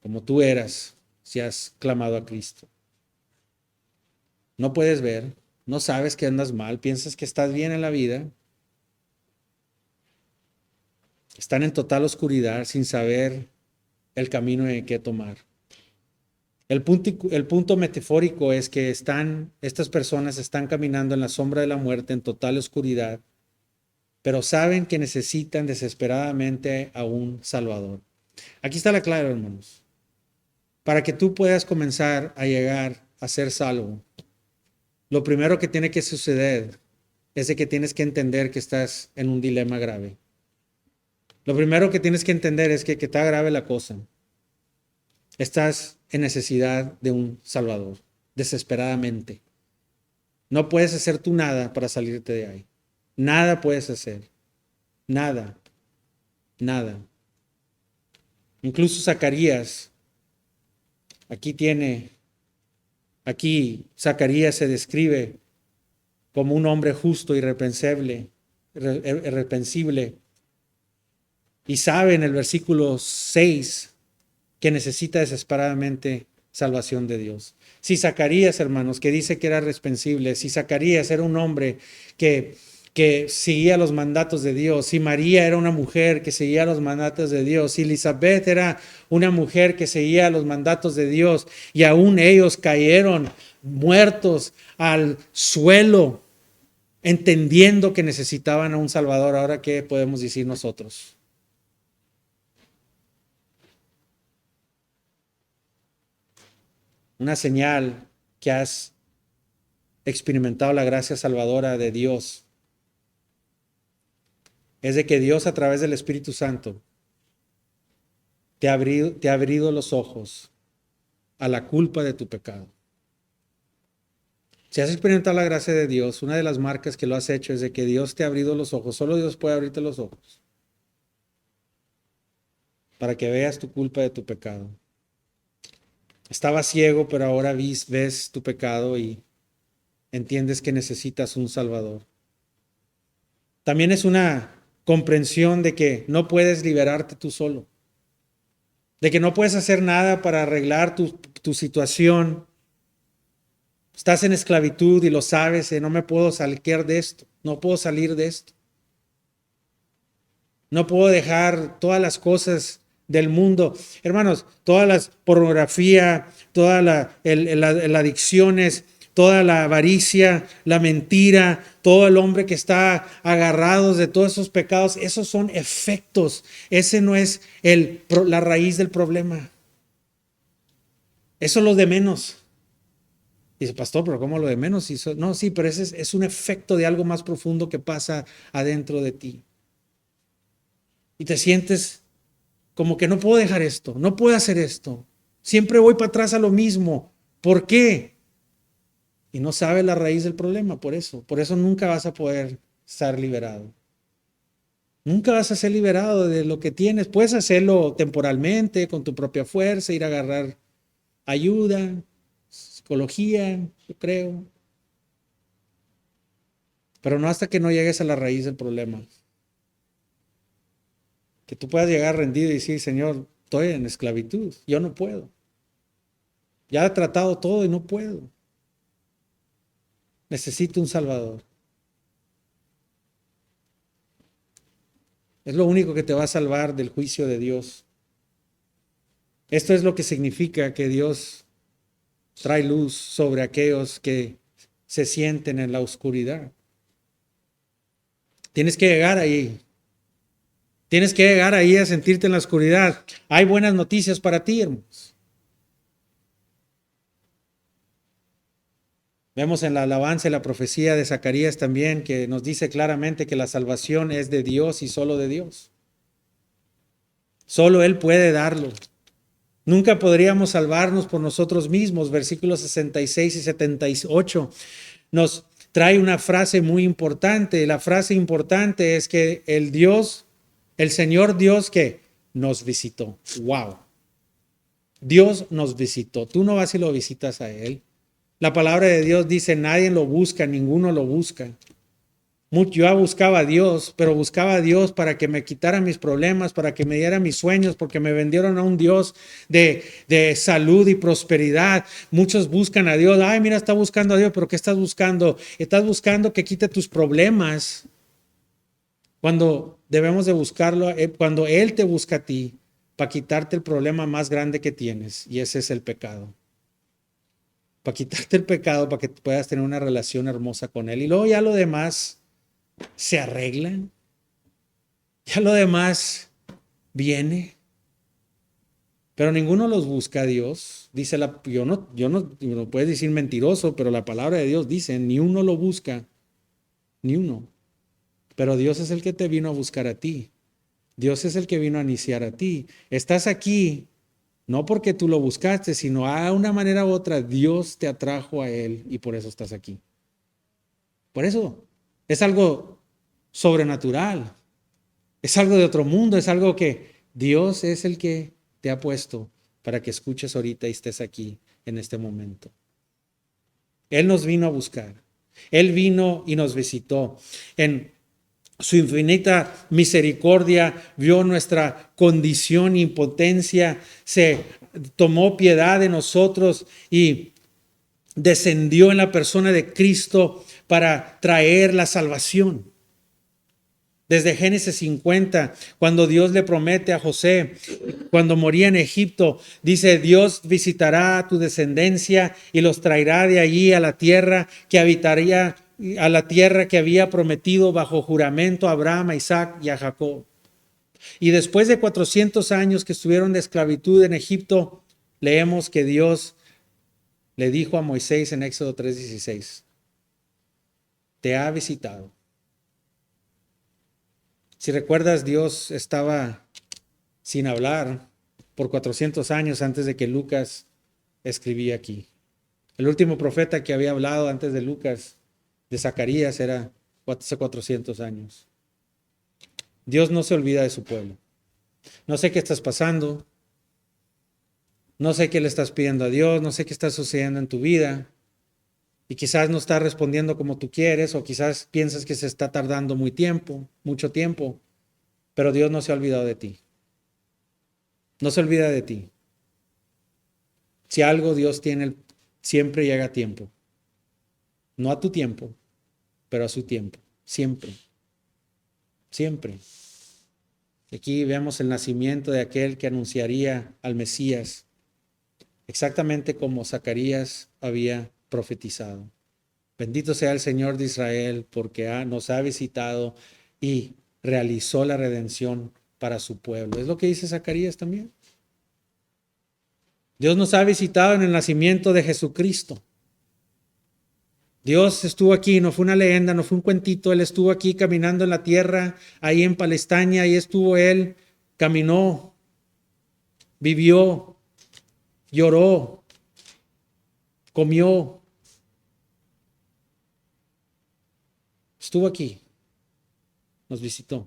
como tú eras, si has clamado a Cristo. No puedes ver, no sabes que andas mal, piensas que estás bien en la vida. Están en total oscuridad sin saber el camino en que tomar. El punto metafórico es que estas personas están caminando en la sombra de la muerte en total oscuridad, pero saben que necesitan desesperadamente a un Salvador. Aquí está la clave, hermanos. Para que tú puedas comenzar a llegar a ser salvo, lo primero que tiene que suceder es de que tienes que entender que estás en un dilema grave. Lo primero que tienes que entender es que está grave la cosa. Estás en necesidad de un Salvador, desesperadamente. No puedes hacer tú nada para salirte de ahí. Nada puedes hacer. Nada. Nada. Incluso Zacarías, aquí Zacarías se describe como un hombre justo, irreprensible. Y sabe en el versículo 6 que necesita desesperadamente salvación de Dios. Si Zacarías, hermanos, que dice que era irreprensible, si Zacarías era un hombre que seguía los mandatos de Dios, si María era una mujer que seguía los mandatos de Dios, si Elizabeth era una mujer que seguía los mandatos de Dios, y aún ellos cayeron muertos al suelo, entendiendo que necesitaban a un Salvador, ¿ahora qué podemos decir nosotros? Una señal que has experimentado la gracia salvadora de Dios es de que Dios, a través del Espíritu Santo, te ha abrido los ojos a la culpa de tu pecado. Si has experimentado la gracia de Dios, una de las marcas que lo has hecho es de que Dios te ha abrido los ojos. Solo Dios puede abrirte los ojos para que veas tu culpa de tu pecado. Estabas ciego, pero ahora ves tu pecado y entiendes que necesitas un Salvador. También es una comprensión de que no puedes liberarte tú solo, de que no puedes hacer nada para arreglar tu situación. Estás en esclavitud y lo sabes, no me puedo salir de esto, no puedo salir de esto. No puedo dejar todas las cosas del mundo. Hermanos, toda la pornografía, todas las adicciones, toda la avaricia, la mentira, todo el hombre que está agarrado de todos esos pecados, esos son efectos. Ese no es la raíz del problema. Eso es lo de menos. Dice, pastor, pero ¿cómo lo de menos? No, sí, pero ese es un efecto de algo más profundo que pasa adentro de ti. Y te sientes como que no puedo dejar esto, no puedo hacer esto. Siempre voy para atrás a lo mismo. ¿Por qué? Y no sabes la raíz del problema, por eso. Por eso nunca vas a poder estar liberado. Nunca vas a ser liberado de lo que tienes. Puedes hacerlo temporalmente, con tu propia fuerza, ir a agarrar ayuda, psicología, yo creo. Pero no hasta que no llegues a la raíz del problema. Que tú puedas llegar rendido y decir, Señor, estoy en esclavitud, yo no puedo. Ya he tratado todo y no puedo. Necesito un Salvador. Es lo único que te va a salvar del juicio de Dios. Esto es lo que significa que Dios trae luz sobre aquellos que se sienten en la oscuridad. Tienes que llegar ahí. Tienes que llegar ahí a sentirte en la oscuridad. Hay buenas noticias para ti, hermanos. Vemos en la alabanza y la profecía de Zacarías también que nos dice claramente que la salvación es de Dios y solo de Dios. Solo Él puede darlo. Nunca podríamos salvarnos por nosotros mismos. Versículos 66 y 78 nos trae una frase muy importante. La frase importante es que el Señor Dios que nos visitó. ¡Wow! Dios nos visitó. Tú no vas y lo visitas a Él. La palabra de Dios dice, nadie lo busca, ninguno lo busca. Yo buscaba a Dios, pero buscaba a Dios para que me quitara mis problemas, para que me diera mis sueños, porque me vendieron a un Dios de salud y prosperidad. Muchos buscan a Dios. Ay, mira, está buscando a Dios, pero ¿qué estás buscando? Estás buscando que quite tus problemas. Cuando debemos de buscarlo, cuando Él te busca a ti, para quitarte el problema más grande que tienes, y ese es el pecado. Para quitarte el pecado, para que puedas tener una relación hermosa con Él. Y luego ya lo demás se arregla. Ya lo demás viene. Pero ninguno los busca a Dios. Dice no puedes decir mentiroso, pero la palabra de Dios dice, ni uno lo busca, ni uno. Pero Dios es el que te vino a buscar a ti. Dios es el que vino a iniciar a ti. Estás aquí no porque tú lo buscaste, sino a una manera u otra Dios te atrajo a Él y por eso estás aquí. Por eso es algo sobrenatural. Es algo de otro mundo, es algo que Dios es el que te ha puesto para que escuches ahorita y estés aquí en este momento. Él nos vino a buscar. Él vino y nos visitó. En su infinita misericordia vio nuestra condición e impotencia, se tomó piedad de nosotros y descendió en la persona de Cristo para traer la salvación. Desde Génesis 50, cuando Dios le promete a José, cuando moría en Egipto, dice, Dios visitará a tu descendencia y los traerá de allí a la tierra que habitaría, a la tierra que había prometido bajo juramento a Abraham, a Isaac y a Jacob. Y después de 400 años que estuvieron de esclavitud en Egipto, leemos que Dios le dijo a Moisés en Éxodo 3:16, te ha visitado. Si recuerdas, Dios estaba sin hablar por 400 años antes de que Lucas escribía aquí. El último profeta que había hablado antes de Lucas, de Zacarías, era hace 400 años. Dios no se olvida de su pueblo. No sé qué estás pasando. No sé qué le estás pidiendo a Dios. No sé qué está sucediendo en tu vida. Y quizás no está respondiendo como tú quieres, o quizás piensas que se está tardando mucho tiempo, pero Dios no se ha olvidado de ti. No se olvida de ti. Si algo Dios tiene, siempre llega a tiempo. No a tu tiempo, pero a su tiempo. Siempre. Siempre. Aquí vemos el nacimiento de aquel que anunciaría al Mesías, exactamente como Zacarías había profetizado. Bendito sea el Señor de Israel porque nos ha visitado y realizó la redención para su pueblo. Es lo que dice Zacarías también. Dios nos ha visitado en el nacimiento de Jesucristo. Dios estuvo aquí, no fue una leyenda, no fue un cuentito, Él estuvo aquí caminando en la tierra, ahí en Palestina, ahí estuvo Él, caminó, vivió, lloró, comió. Estuvo aquí, nos visitó.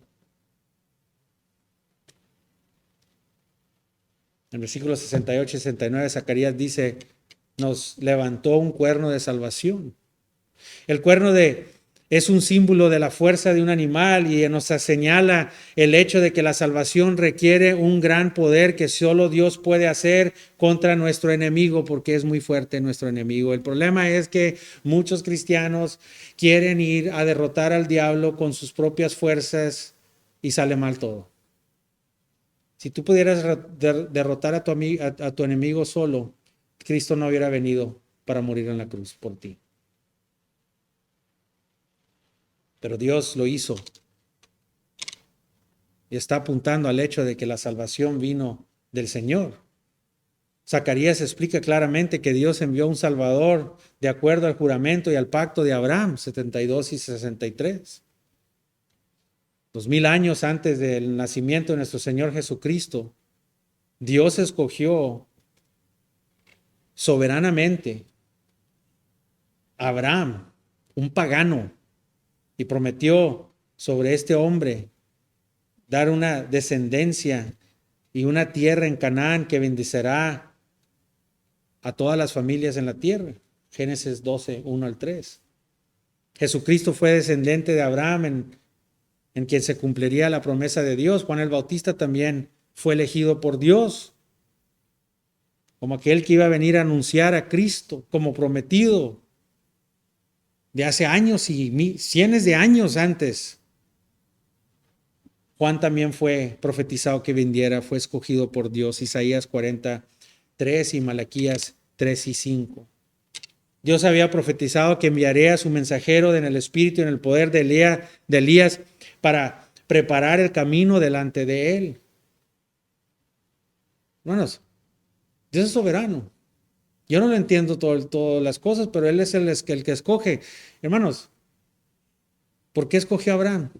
En versículos 68 y 69, Zacarías dice, nos levantó un cuerno de salvación. El cuerno de es un símbolo de la fuerza de un animal y nos señala el hecho de que la salvación requiere un gran poder que solo Dios puede hacer contra nuestro enemigo, porque es muy fuerte nuestro enemigo. El problema es que muchos cristianos quieren ir a derrotar al diablo con sus propias fuerzas y sale mal todo. Si tú pudieras derrotar a tu enemigo solo, Cristo no hubiera venido para morir en la cruz por ti. Pero Dios lo hizo. Y está apuntando al hecho de que la salvación vino del Señor. Zacarías explica claramente que Dios envió un Salvador de acuerdo al juramento y al pacto de Abraham, 72 y 63. 2000 años antes del nacimiento de nuestro Señor Jesucristo, Dios escogió soberanamente a Abraham, un pagano, y prometió sobre este hombre dar una descendencia y una tierra en Canaán que bendecirá a todas las familias en la tierra. Génesis 12, 1 al 3. Jesucristo fue descendiente de Abraham, en quien se cumpliría la promesa de Dios. Juan el Bautista también fue elegido por Dios como aquel que iba a venir a anunciar a Cristo como prometido de hace años y cientos de años antes. Juan también fue profetizado que viniera, fue escogido por Dios, Isaías 43 y Malaquías 3 y 5. Dios había profetizado que enviaría a su mensajero en el espíritu y en el poder de Elías para preparar el camino delante de él. Hermanos, Dios es soberano. Yo no lo entiendo todas las cosas, pero Él es el que escoge. Hermanos, ¿por qué escogió a Abraham?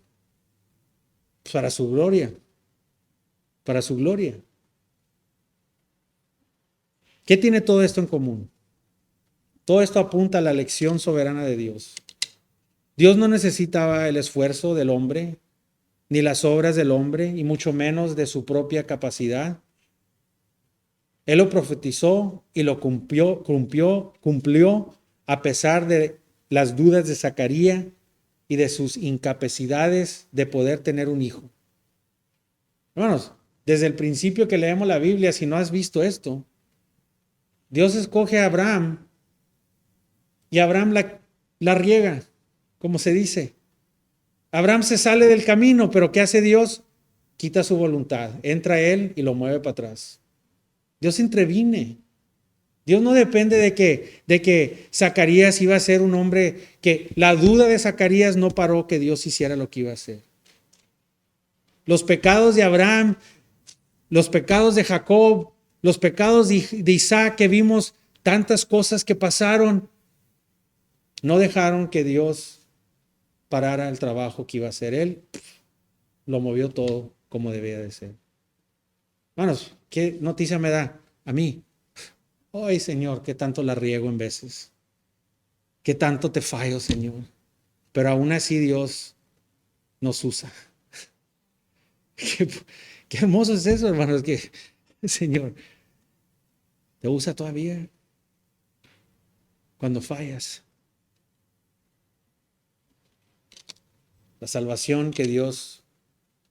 Pues para su gloria. Para su gloria. ¿Qué tiene todo esto en común? Todo esto apunta a la elección soberana de Dios. Dios no necesitaba el esfuerzo del hombre, ni las obras del hombre, y mucho menos de su propia capacidad. Él lo profetizó y lo cumplió a pesar de las dudas de Zacarías y de sus incapacidades de poder tener un hijo. Hermanos, desde el principio que leemos la Biblia, si no has visto esto, Dios escoge a Abraham y Abraham la riega, como se dice. Abraham se sale del camino, pero ¿qué hace Dios? Quita su voluntad, entra él y lo mueve para atrás. Dios interviene. Dios no depende de que Zacarías iba a ser un hombre, que la duda de Zacarías no paró que Dios hiciera lo que iba a hacer. Los pecados de Abraham, los pecados de Jacob, los pecados de Isaac, que vimos tantas cosas que pasaron, no dejaron que Dios parara el trabajo que iba a hacer. Él lo movió todo como debía de ser. Hermanos, ¿qué noticia me da a mí? Ay, Señor, qué tanto la riego en veces. Qué tanto te fallo, Señor. Pero aún así Dios nos usa. Qué hermoso es eso, hermanos, que el Señor te usa todavía cuando fallas. La salvación que Dios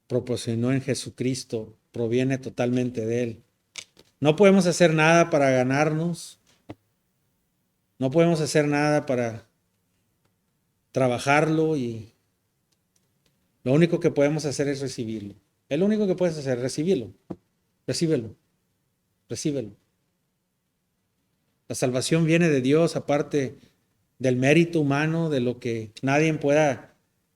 proporcionó en Jesucristo proviene totalmente de Él. No podemos hacer nada para ganarnos. No podemos hacer nada para trabajarlo, y lo único que podemos hacer es recibirlo. Es lo único que puedes hacer, recibirlo. Recíbelo. Recíbelo. La salvación viene de Dios, aparte del mérito humano, de lo que nadie pueda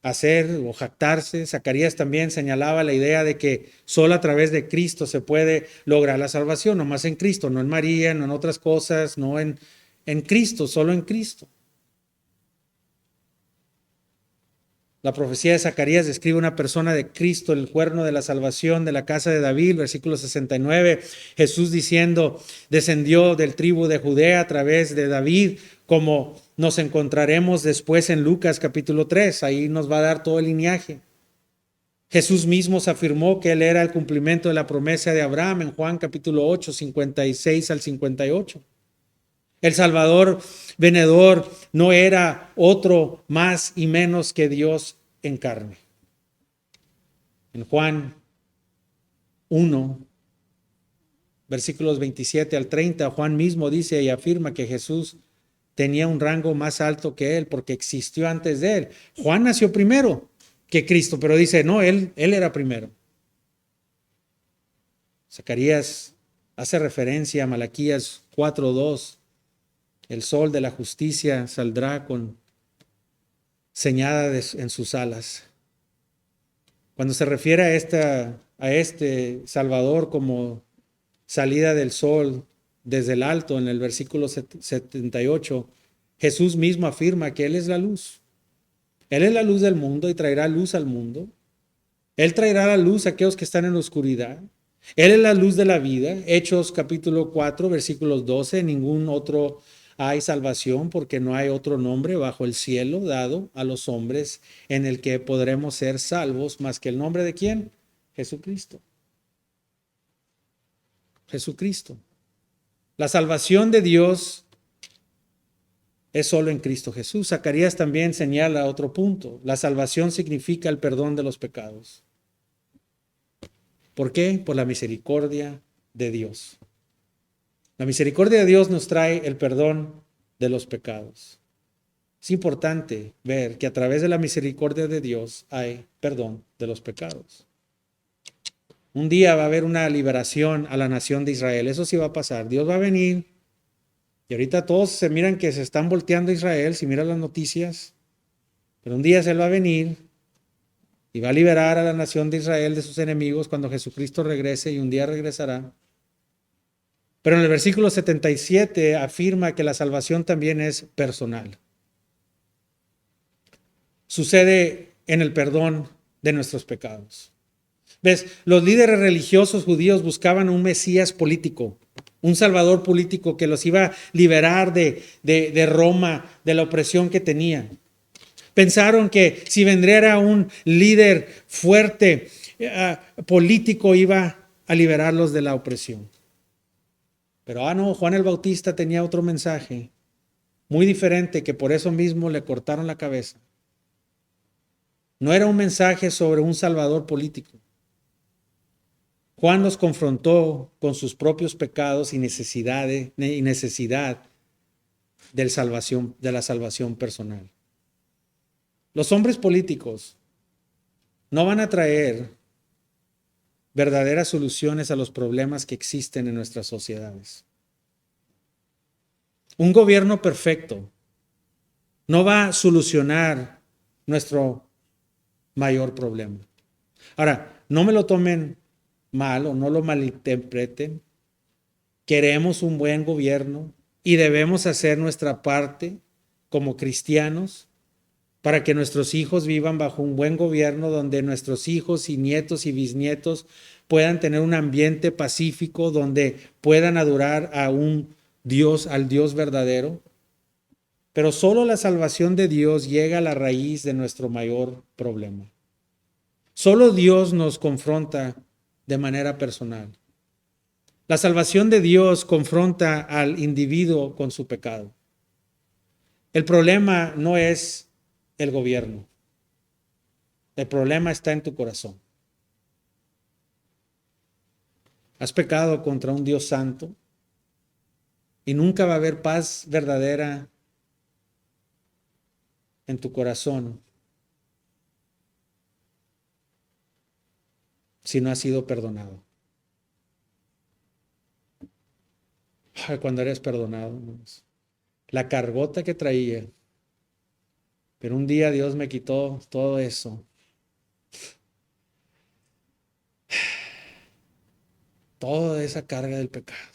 hacer o jactarse. Zacarías también señalaba la idea de que solo a través de Cristo se puede lograr la salvación, nomás en Cristo, no en María, no en otras cosas, no en Cristo, solo en Cristo. La profecía de Zacarías describe una persona de Cristo, el cuerno de la salvación de la casa de David, versículo 69. Jesús diciendo, descendió del tribu de Judea a través de David, como nos encontraremos después en Lucas capítulo 3. Ahí nos va a dar todo el linaje. Jesús mismo se afirmó que él era el cumplimiento de la promesa de Abraham en Juan capítulo 8, 56 al 58. El Salvador venidor no era otro más y menos que Dios en carne. En Juan 1, versículos 27 al 30, Juan mismo dice y afirma que Jesús tenía un rango más alto que él porque existió antes de él. Juan nació primero que Cristo, pero dice, no, él era primero. Zacarías hace referencia a Malaquías 4:2. El sol de la justicia saldrá con señada en sus alas. Cuando se refiere a este Salvador como salida del sol desde el alto, en el versículo 78, Jesús mismo afirma que Él es la luz. Él es la luz del mundo y traerá luz al mundo. Él traerá la luz a aquellos que están en la oscuridad. Él es la luz de la vida. Hechos capítulo 4, versículos 12. En ningún otro hay salvación porque no hay otro nombre bajo el cielo dado a los hombres en el que podremos ser salvos más que el nombre de ¿quién? Jesucristo. Jesucristo. La salvación de Dios es solo en Cristo Jesús. Zacarías también señala otro punto. La salvación significa el perdón de los pecados. ¿Por qué? Por la misericordia de Dios. La misericordia de Dios nos trae el perdón de los pecados. Es importante ver que a través de la misericordia de Dios hay perdón de los pecados. Un día va a haber una liberación a la nación de Israel. Eso sí va a pasar. Dios va a venir. Y ahorita todos se miran que se están volteando a Israel, si miran las noticias. Pero un día Él va a venir y va a liberar a la nación de Israel de sus enemigos cuando Jesucristo regrese, y un día regresará. Pero en el versículo 77 afirma que la salvación también es personal. Sucede en el perdón de nuestros pecados. ¿Ves? Los líderes religiosos judíos buscaban un Mesías político, un Salvador político que los iba a liberar de Roma, de la opresión que tenían. Pensaron que si vendría un líder fuerte, político, iba a liberarlos de la opresión. Pero no, Juan el Bautista tenía otro mensaje, muy diferente, que por eso mismo le cortaron la cabeza. No era un mensaje sobre un Salvador político. Juan los confrontó con sus propios pecados y necesidad de la salvación personal. Los hombres políticos no van a traer verdaderas soluciones a los problemas que existen en nuestras sociedades. Un gobierno perfecto no va a solucionar nuestro mayor problema. Ahora, no me lo tomen mal o no lo malinterpreten. Queremos un buen gobierno y debemos hacer nuestra parte como cristianos para que nuestros hijos vivan bajo un buen gobierno donde nuestros hijos y nietos y bisnietos puedan tener un ambiente pacífico, donde puedan adorar a un Dios, al Dios verdadero. Pero solo la salvación de Dios llega a la raíz de nuestro mayor problema. Solo Dios nos confronta de manera personal. La salvación de Dios confronta al individuo con su pecado. El problema no es el gobierno. El problema está en tu corazón. Has pecado contra un Dios santo y nunca va a haber paz verdadera en tu corazón si no has sido perdonado. Cuando eres perdonado, la cargota que traía, pero un día Dios me quitó todo eso. Toda esa carga del pecado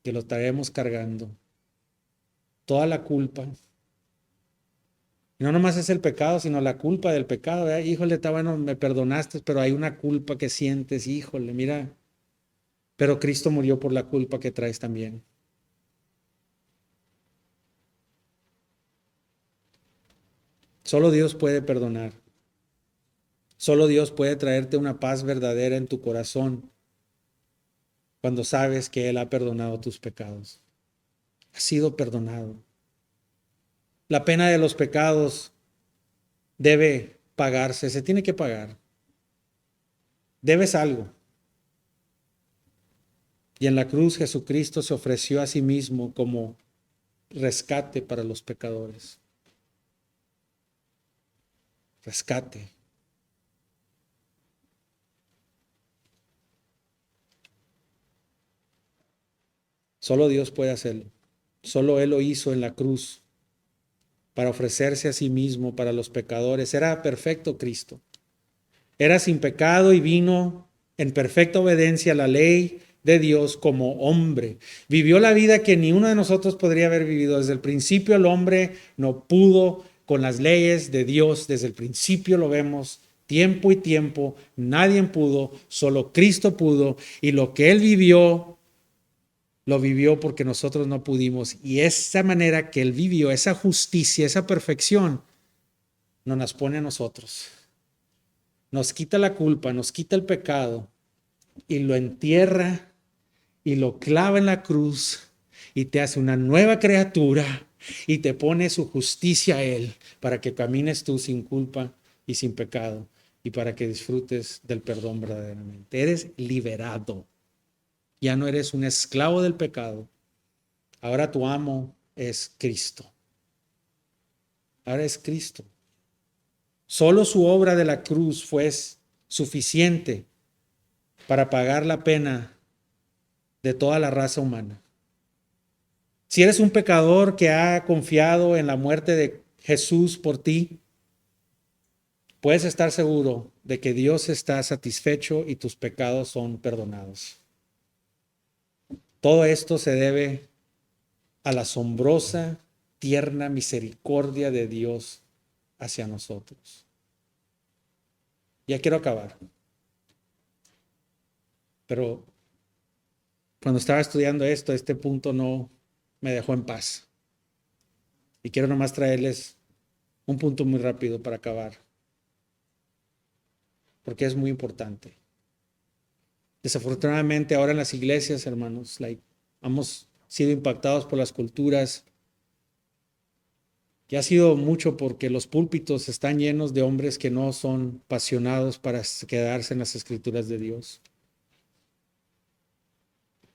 que lo traemos cargando, toda la culpa. Y no nomás es el pecado, sino la culpa del pecado, ¿verdad? Híjole, está bueno, me perdonaste, pero hay una culpa que sientes, híjole, mira. Pero Cristo murió por la culpa que traes también. Solo Dios puede perdonar. Solo Dios puede traerte una paz verdadera en tu corazón cuando sabes que Él ha perdonado tus pecados. has sido perdonado. La pena de los pecados debe pagarse, se tiene que pagar. Debes algo. Y en la cruz Jesucristo se ofreció a sí mismo como rescate para los pecadores. Rescate. Solo Dios puede hacerlo. Solo Él lo hizo en la cruz para ofrecerse a sí mismo para los pecadores. Era perfecto Cristo. Era sin pecado y vino en perfecta obediencia a la ley de Dios como hombre. Vivió la vida que ni uno de nosotros podría haber vivido. Desde el principio el hombre no pudo con las leyes de Dios. Desde el principio lo vemos. Tiempo y tiempo, nadie pudo, solo Cristo pudo. Y lo que Él vivió, lo vivió porque nosotros no pudimos. Y esa manera que Él vivió, esa justicia, esa perfección, nos las pone a nosotros. Nos quita la culpa, nos quita el pecado y lo entierra y lo clava en la cruz y te hace una nueva criatura y te pone su justicia a Él para que camines tú sin culpa y sin pecado y para que disfrutes del perdón verdaderamente. Eres liberado. Ya no eres un esclavo del pecado. Ahora tu amo es Cristo. Ahora es Cristo. Solo su obra de la cruz fue suficiente para pagar la pena de toda la raza humana. Si eres un pecador que ha confiado en la muerte de Jesús por ti, puedes estar seguro de que Dios está satisfecho y tus pecados son perdonados. Todo esto se debe a la asombrosa, tierna misericordia de Dios hacia nosotros. Ya quiero acabar. Pero cuando estaba estudiando esto, este punto no me dejó en paz. Y quiero nomás traerles un punto muy rápido para acabar. Porque es muy importante. Desafortunadamente ahora en las iglesias, hermanos, hemos sido impactados por las culturas. Y ha sido mucho porque los púlpitos están llenos de hombres que no son apasionados para quedarse en las escrituras de Dios.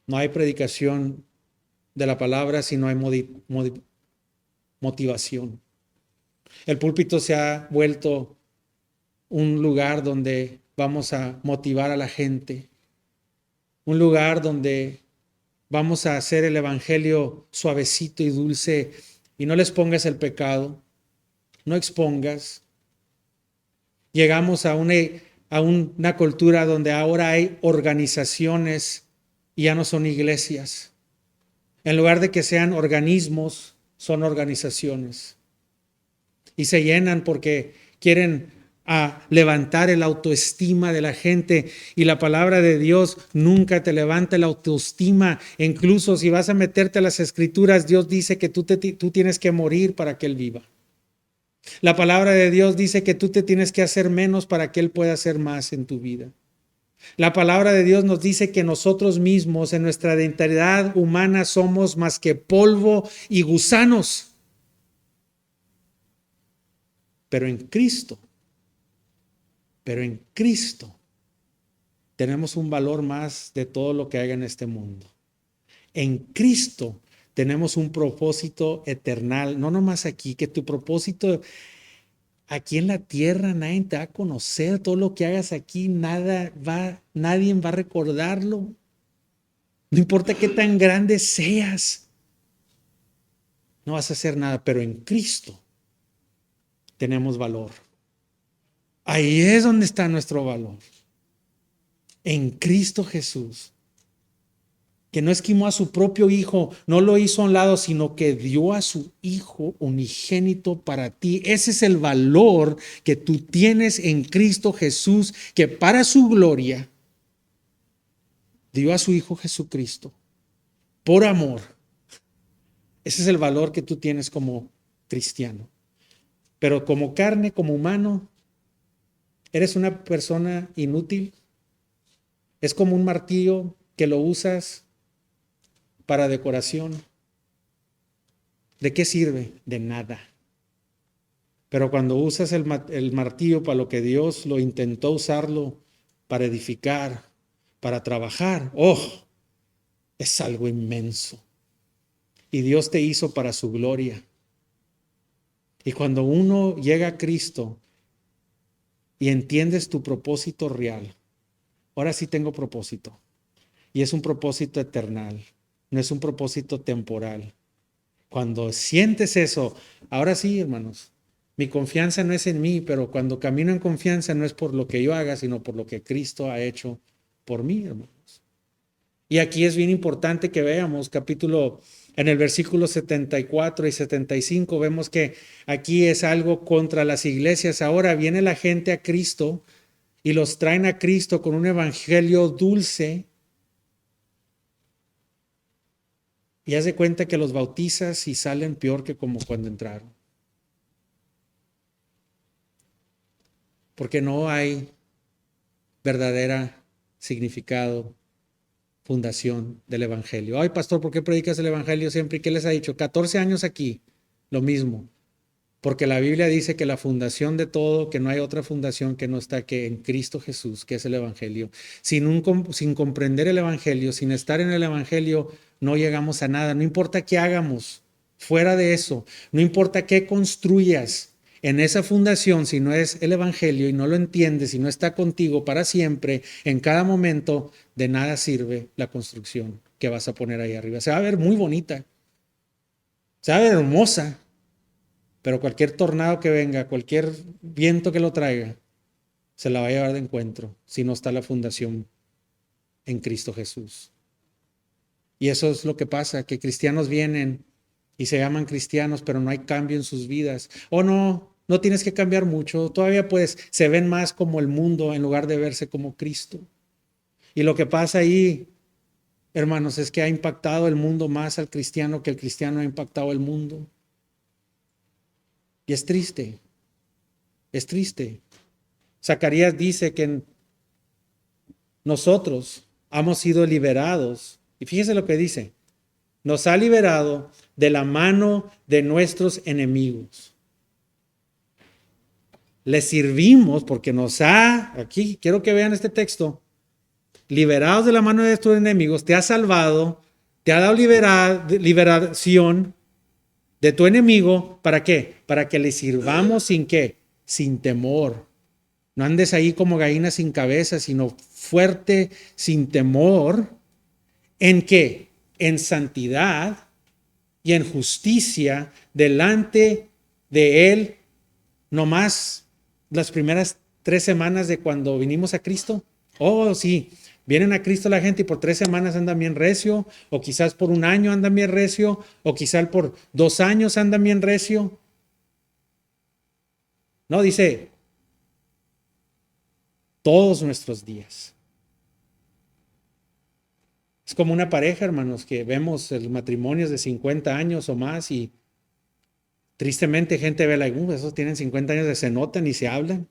No hay predicación de la palabra si no hay motivación. El púlpito se ha vuelto un lugar donde vamos a motivar a la gente, un lugar donde vamos a hacer el evangelio suavecito y dulce y no les pongas el pecado, no expongas. Llegamos a una cultura donde ahora hay organizaciones y ya no son iglesias. En lugar de que sean organismos, son organizaciones. Y se llenan porque quieren levantar el autoestima de la gente. Y la palabra de Dios nunca te levanta la autoestima. Incluso si vas a meterte a las escrituras, Dios dice que tú tienes que morir para que Él viva. La palabra de Dios dice que tú te tienes que hacer menos para que Él pueda hacer más en tu vida. La palabra de Dios nos dice que nosotros mismos en nuestra identidad humana somos más que polvo y gusanos. Pero en Cristo tenemos un valor más de todo lo que haya en este mundo. En Cristo tenemos un propósito eternal, no nomás aquí, que tu propósito aquí en la tierra nadie te va a conocer, todo lo que hagas aquí nadie va a recordarlo. No importa qué tan grande seas, no vas a hacer nada, pero en Cristo tenemos valor. Ahí es donde está nuestro valor. En Cristo Jesús, que no esquimó a su propio Hijo, no lo hizo a un lado, sino que dio a su Hijo unigénito para ti. Ese es el valor que tú tienes en Cristo Jesús, que para su gloria dio a su Hijo Jesucristo por amor. Ese es el valor que tú tienes como cristiano. Pero como carne, como humano, eres una persona inútil. Es como un martillo que lo usas para decoración. ¿De qué sirve? De nada. Pero cuando usas el martillo para lo que Dios lo intentó usarlo, para edificar, para trabajar, ¡oh! Es algo inmenso. Y Dios te hizo para su gloria. Y cuando uno llega a Cristo y entiendes tu propósito real, ahora sí tengo propósito. Y es un propósito eternal, no es un propósito temporal. Cuando sientes eso, ahora sí, hermanos, mi confianza no es en mí, pero cuando camino en confianza no es por lo que yo haga, sino por lo que Cristo ha hecho por mí, hermanos. Y aquí es bien importante que veamos en el versículo 74 y 75, vemos que aquí es algo contra las iglesias. Ahora viene la gente a Cristo y los traen a Cristo con un evangelio dulce. Y haz de cuenta que los bautizas y salen peor que como cuando entraron. Porque no hay verdadera significado, fundación del evangelio. Ay, pastor, ¿por qué predicas el evangelio siempre? ¿Y qué les ha dicho? 14 años aquí, lo mismo. Porque la Biblia dice que la fundación de todo, que no hay otra fundación que no está que en Cristo Jesús, que es el evangelio. Sin comprender el evangelio, sin estar en el evangelio, no llegamos a nada. No importa qué hagamos fuera de eso, no importa qué construyas en esa fundación, si no es el evangelio y no lo entiendes, si no está contigo para siempre, en cada momento, de nada sirve la construcción que vas a poner ahí arriba. Se va a ver muy bonita, se va a ver hermosa, pero cualquier tornado que venga, cualquier viento que lo traiga, se la va a llevar de encuentro si no está la fundación en Cristo Jesús. Y eso es lo que pasa, que cristianos vienen y se llaman cristianos, pero no hay cambio en sus vidas. O no tienes que cambiar mucho, todavía se ven más como el mundo en lugar de verse como Cristo. Y lo que pasa ahí, hermanos, es que ha impactado el mundo más al cristiano que el cristiano ha impactado el mundo. Y es triste, es triste. Zacarías dice que nosotros hemos sido liberados. Y fíjese lo que dice. Nos ha liberado de la mano de nuestros enemigos. Le servimos porque aquí quiero que vean este texto, liberados de la mano de nuestros enemigos, te ha salvado, te ha dado liberación de tu enemigo. ¿Para qué? Para que le sirvamos sin qué, sin temor. No andes ahí como gallina sin cabeza, sino fuerte, sin temor. ¿En qué? En santidad y en justicia delante de Él. No más las primeras 3 semanas de cuando vinimos a Cristo. Oh, sí, vienen a Cristo la gente y por 3 semanas andan bien recio, o quizás por 1 año andan bien recio, o quizás por 2 años andan bien recio. No, dice, todos nuestros días. Es como una pareja, hermanos, que vemos matrimonios de 50 años o más y tristemente gente ve esos tienen 50 años de se notan y se hablan.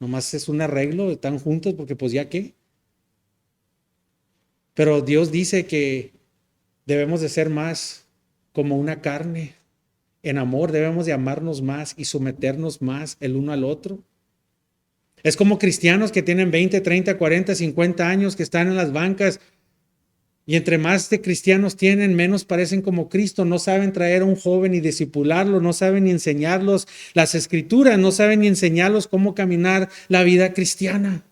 Nomás es un arreglo, están juntos porque pues ya qué. Pero Dios dice que debemos de ser más como una carne. En amor debemos de amarnos más y someternos más el uno al otro. Es como cristianos que tienen 20, 30, 40, 50 años que están en las bancas y entre más de cristianos tienen, menos parecen como Cristo. No saben traer a un joven y discipularlo, no saben ni enseñarlos las escrituras, no saben ni enseñarlos cómo caminar la vida cristiana.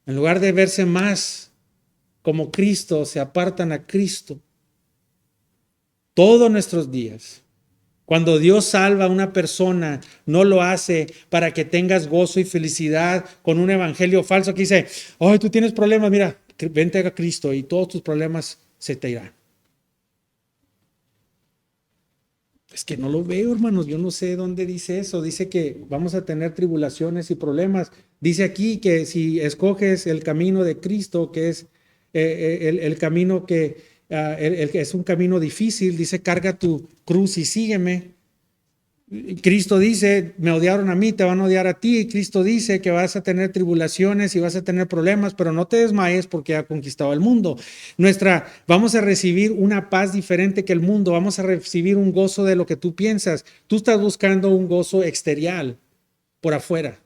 En lugar de verse más como Cristo, se apartan a Cristo. Todos nuestros días. Cuando Dios salva a una persona, no lo hace para que tengas gozo y felicidad con un evangelio falso que dice, ay, tú tienes problemas, mira, vente a Cristo y todos tus problemas se te irán. Es que no lo veo, hermanos, yo no sé dónde dice eso. Dice que vamos a tener tribulaciones y problemas. Dice aquí que si escoges el camino de Cristo, que es el camino que es un camino difícil, dice, carga tu cruz y sígueme. Cristo dice, me odiaron a mí, te van a odiar a ti. Cristo dice que vas a tener tribulaciones y vas a tener problemas, pero no te desmayes porque ha conquistado el mundo. Vamos a recibir una paz diferente que el mundo, vamos a recibir un gozo de lo que tú piensas. Tú estás buscando un gozo exterior, por afuera.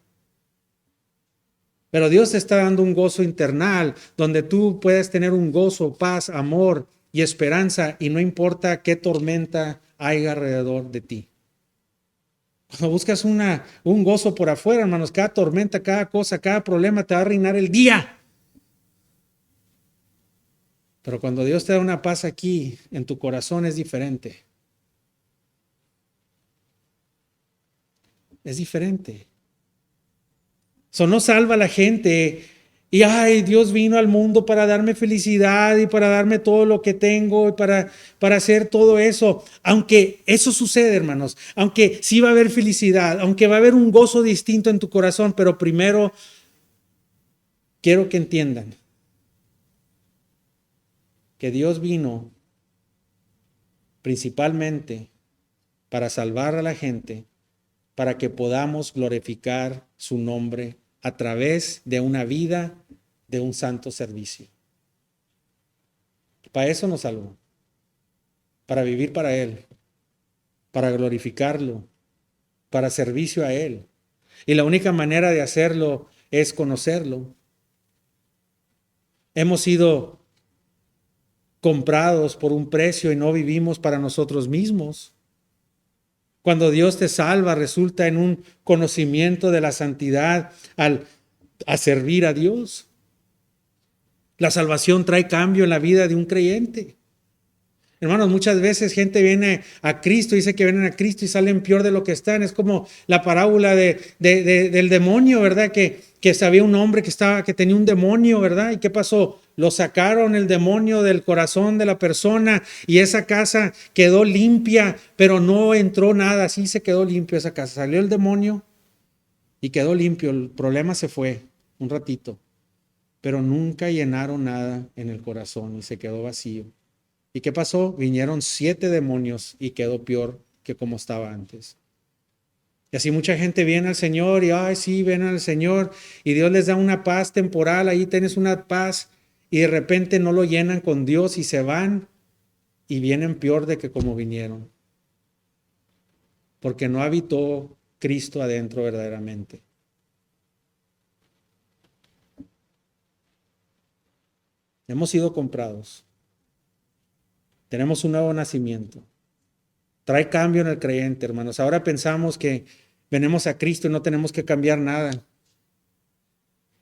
Pero Dios te está dando un gozo internal, donde tú puedes tener un gozo, paz, amor y esperanza, y no importa qué tormenta haya alrededor de ti. Cuando buscas un gozo por afuera, hermanos, cada tormenta, cada cosa, cada problema te va a arruinar el día. Pero cuando Dios te da una paz aquí, en tu corazón es diferente. Es diferente. Eso no salva a la gente. Y ay, Dios vino al mundo para darme felicidad y para darme todo lo que tengo y para hacer todo eso. Aunque eso sucede, hermanos, aunque sí va a haber felicidad, aunque va a haber un gozo distinto en tu corazón, pero primero quiero que entiendan que Dios vino principalmente para salvar a la gente, para que podamos glorificar su nombre a través de una vida de un santo servicio. Para eso nos salvó, para vivir para Él, para glorificarlo, para servicio a Él. Y la única manera de hacerlo es conocerlo. Hemos sido comprados por un precio y no vivimos para nosotros mismos. Cuando Dios te salva, resulta en un conocimiento de la santidad a servir a Dios. La salvación trae cambio en la vida de un creyente. Hermanos, muchas veces gente viene a Cristo, dice que vienen a Cristo y salen peor de lo que están. Es como la parábola del demonio, ¿verdad? Que sabía un hombre que tenía un demonio, ¿verdad? ¿Y qué pasó? Lo sacaron el demonio del corazón de la persona y esa casa quedó limpia, pero no entró nada, así se quedó limpio esa casa. Salió el demonio y quedó limpio, el problema se fue un ratito, pero nunca llenaron nada en el corazón y se quedó vacío. ¿Y qué pasó? Vinieron 7 demonios y quedó peor que como estaba antes. Y así mucha gente viene al Señor y, ay, sí, ven al Señor y Dios les da una paz temporal, ahí tienes una paz y de repente no lo llenan con Dios y se van y vienen peor de que como vinieron. Porque no habitó Cristo adentro verdaderamente. Hemos sido comprados. Tenemos un nuevo nacimiento. Trae cambio en el creyente, hermanos. Ahora pensamos que venimos a Cristo y no tenemos que cambiar nada.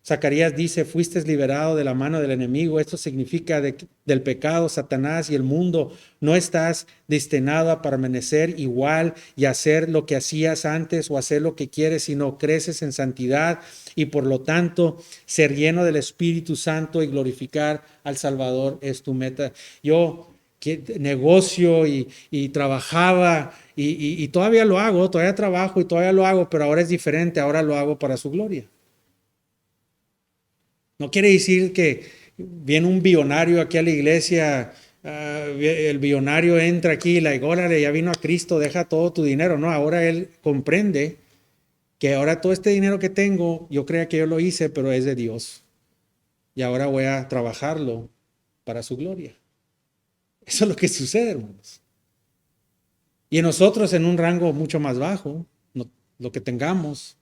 Zacarías dice, fuiste liberado de la mano del enemigo. Esto significa del pecado, Satanás y el mundo. No estás destinado a permanecer igual y hacer lo que hacías antes o hacer lo que quieres, sino creces en santidad y por lo tanto ser lleno del Espíritu Santo y glorificar al Salvador es tu meta. Yo negocio y trabajaba y todavía lo hago, todavía trabajo y todavía lo hago, pero ahora es diferente, ahora lo hago para su gloria. No quiere decir que viene un billonario aquí a la iglesia, el billonario entra aquí y órale, ya vino a Cristo, deja todo tu dinero. No, ahora él comprende que ahora todo este dinero que tengo, yo creía que yo lo hice, pero es de Dios. Y ahora voy a trabajarlo para su gloria. Eso es lo que sucede, hermanos. Y nosotros en un rango mucho más bajo, lo que tengamos,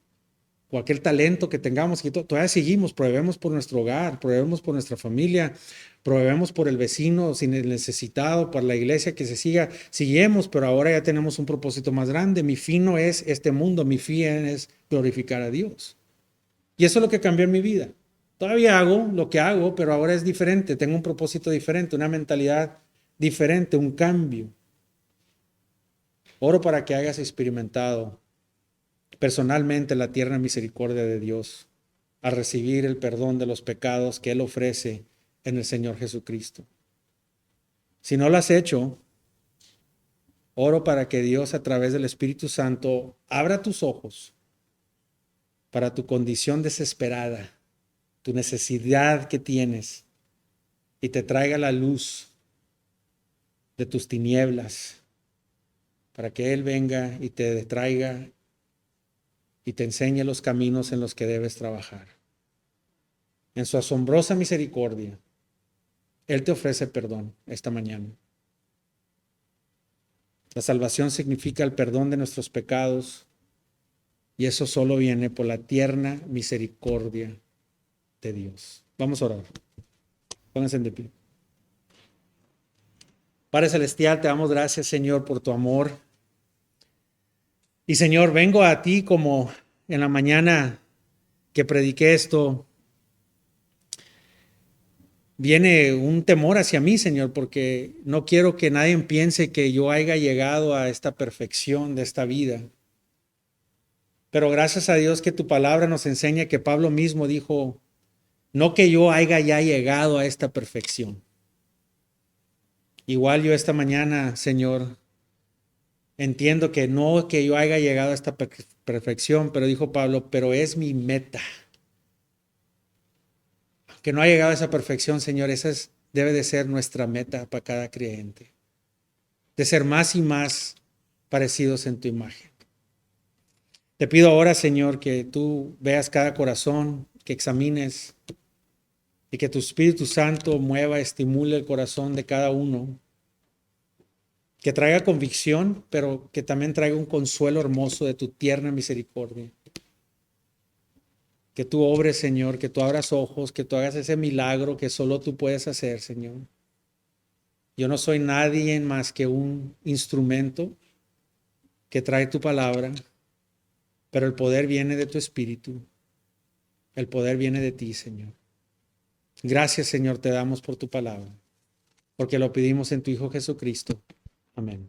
cualquier talento que tengamos, todavía seguimos, proveemos por nuestro hogar, proveemos por nuestra familia, proveemos por el vecino sin el necesitado, por la iglesia que seguimos, pero ahora ya tenemos un propósito más grande. Mi fin no es este mundo, mi fin es glorificar a Dios. Y eso es lo que cambió en mi vida. Todavía hago lo que hago, pero ahora es diferente, tengo un propósito diferente, una mentalidad diferente, un cambio. Oro para que hayas experimentado personalmente la tierna misericordia de Dios al recibir el perdón de los pecados que Él ofrece en el Señor Jesucristo. Si no lo has hecho, oro para que Dios a través del Espíritu Santo abra tus ojos para tu condición desesperada, tu necesidad que tienes y te traiga la luz de tus tinieblas para que Él venga y te traiga y te enseñe los caminos en los que debes trabajar. En su asombrosa misericordia, Él te ofrece perdón esta mañana. La salvación significa el perdón de nuestros pecados y eso solo viene por la tierna misericordia de Dios. Vamos a orar. Pónganse de pie. Padre Celestial, te damos gracias, Señor, por tu amor. Y Señor, vengo a ti como en la mañana que prediqué esto. Viene un temor hacia mí, Señor, porque no quiero que nadie piense que yo haya llegado a esta perfección de esta vida. Pero gracias a Dios que tu palabra nos enseña que Pablo mismo dijo, no que yo haya ya llegado a esta perfección. Igual yo esta mañana, Señor, entiendo que no que yo haya llegado a esta perfección, pero dijo Pablo, pero es mi meta. Que no ha llegado a esa perfección, Señor, debe de ser nuestra meta para cada creyente. De ser más y más parecidos en tu imagen. Te pido ahora, Señor, que tú veas cada corazón, que examines y que tu Espíritu Santo mueva, estimule el corazón de cada uno. Que traiga convicción, pero que también traiga un consuelo hermoso de tu tierna misericordia. Que tú obres, Señor, que tú abras ojos, que tú hagas ese milagro que solo tú puedes hacer, Señor. Yo no soy nadie más que un instrumento que trae tu palabra, pero el poder viene de tu Espíritu. El poder viene de ti, Señor. Gracias, Señor, te damos por tu palabra, porque lo pedimos en tu Hijo Jesucristo. Amén.